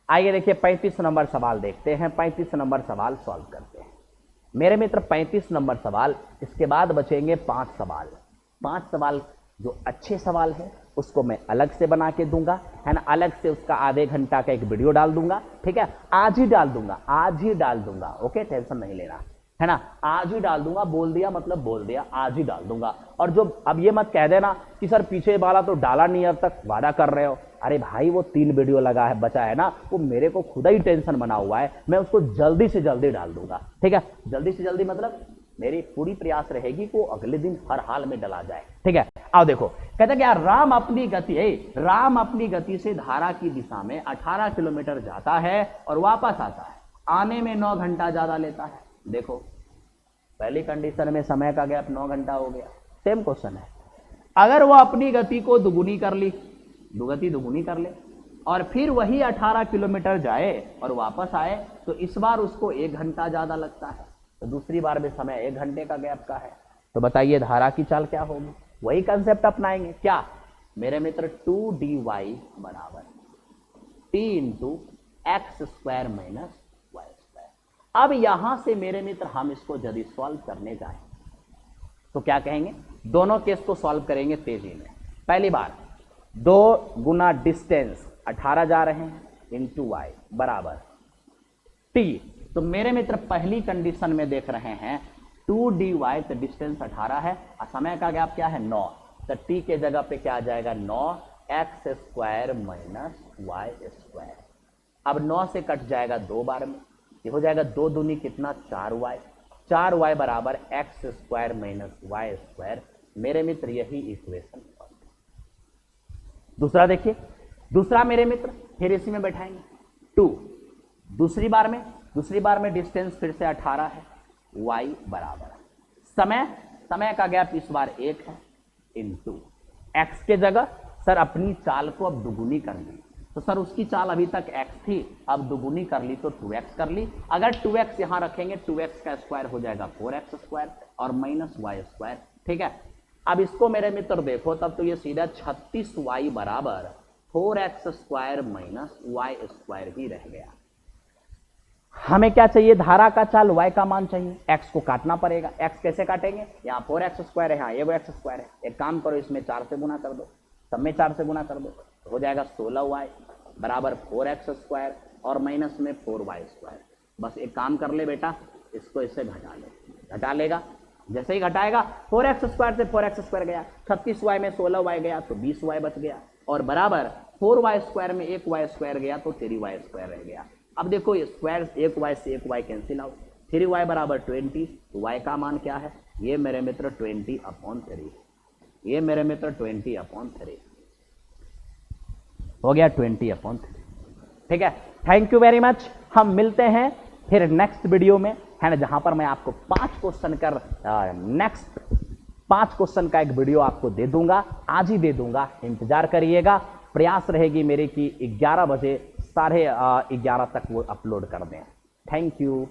आइए देखिए 35 नंबर सवाल देखते हैं, 35 नंबर सवाल सॉल्व करते हैं मेरे मित्र। 35 नंबर सवाल, इसके बाद बचेंगे 5 सवाल। 5 सवाल जो अच्छे सवाल है उसको मैं अलग से बना के दूंगा, है ना, अलग से उसका आधे घंटा का एक वीडियो डाल दूंगा, ठीक है, आज ही डाल दूंगा, आज ही डाल दूंगा, ओके, टेंशन नहीं लेना, है ना, आज ही डाल दूंगा। बोल दिया मतलब बोल दिया, आज ही डाल दूंगा। और जो अब ये मत कह देना कि सर पीछे वाला तो डाला नहीं, अब तक वादा कर रहे हो। अरे भाई वो 3 वीडियो लगा है, बचा है ना, वो मेरे को खुदा ही टेंशन बना हुआ है, मैं उसको जल्दी से जल्दी डाल दूंगा, ठीक है। जल्दी से जल्दी मतलब मेरी पूरी प्रयास रहेगी कि वो अगले दिन हर हाल में डला जाए, ठीक है। आओ देखो, कहता क्या, राम अपनी गति से धारा की दिशा में 18 किलोमीटर जाता है और वापस आता है, आने में 9 घंटा ज्यादा लेता है। देखो पहली कंडीशन में समय का गैप 9 घंटा हो गया, सेम क्वेश्चन है। अगर वो अपनी गति को दुगुनी कर ली, दुगुनी कर ले और फिर वही 18 किलोमीटर जाए और वापस आए, तो इस बार उसको 1 घंटा ज्यादा लगता है, तो दूसरी बार में समय 1 घंटे का गैप का है। तो बताइए धारा की चाल क्या होगी? वही कंसेप्ट अपनाएंगे क्या मेरे मित्र, 2dy बराबर t × x² - y²। अब यहां से मेरे मित्र हम इसको यदि सॉल्व करने जाएं तो क्या कहेंगे, दोनों केस को सॉल्व करेंगे तेजी में। पहली बार 2 गुना डिस्टेंस 18 जा रहे हैं इंटू y बराबर t। तो मेरे मित्र पहली कंडीशन में देख रहे हैं 2dy, तो डिस्टेंस 18 है और समय का गैप क्या है 9, तो t के जगह पे क्या आ जाएगा 9x² - y²। अब 9 से कट जाएगा 2 बार में, ये हो जाएगा 2 दूनी कितना 4y बराबर x² - y²। मेरे मित्र यही इक्वेशन। दूसरा देखिए, दूसरा मेरे मित्र फिर इसी में बैठाएंगे 2, दूसरी बार में डिस्टेंस फिर से 18 है, y बराबर समय का गैप इस बार 1 है इंटू x के जगह सर अपनी चाल को अब दुगुनी कर ली, तो सर उसकी चाल अभी तक x थी, अब दुगुनी कर ली तो 2x कर ली। अगर 2x यहां रखेंगे 2x का स्क्वायर हो जाएगा 4x² और -y², ठीक है। अब इसको मेरे मित्र देखो तब तो ये सीधा 36y बराबर 4x² - y² ही रह गया। हमें क्या चाहिए, धारा का चाल, y का मान चाहिए, x को काटना पड़ेगा। x कैसे काटेंगे, यहाँ 4x² है, यहाँ 1x² है, एक काम करो इसमें 4 से गुना कर दो, सब में 4 से गुना कर दो, हो जाएगा 16y बराबर 4x² और माइनस में 4y²। बस एक काम कर ले बेटा, इसको इससे घटा ले, घटा लेगा, जैसे ही घटाएगा 4x² से 4x² गया, 36y में 16y गया तो 20y बच गया, और बराबर 4y² में 1y² गया तो 3y² रह गया। अब देखो ये स्क्वायर 1y से 1y कैंसिल आउट, 3y बराबर 20, तो y का मान क्या है, ये मेरे मित्र 20/3, ये मेरे मित्र 20/3 हो गया, 20/3, ठीक है। Thank you very much. हम मिलते हैं फिर नेक्स्ट वीडियो में, है ना, जहां पर मैं आपको 5 क्वेश्चन कर नेक्स्ट 5 क्वेश्चन का एक वीडियो आपको दे दूंगा, आज ही दे दूंगा, इंतजार करिएगा। प्रयास रहेगी मेरी कि 11 बजे 11:30 तक वो अपलोड कर दें। Thank you.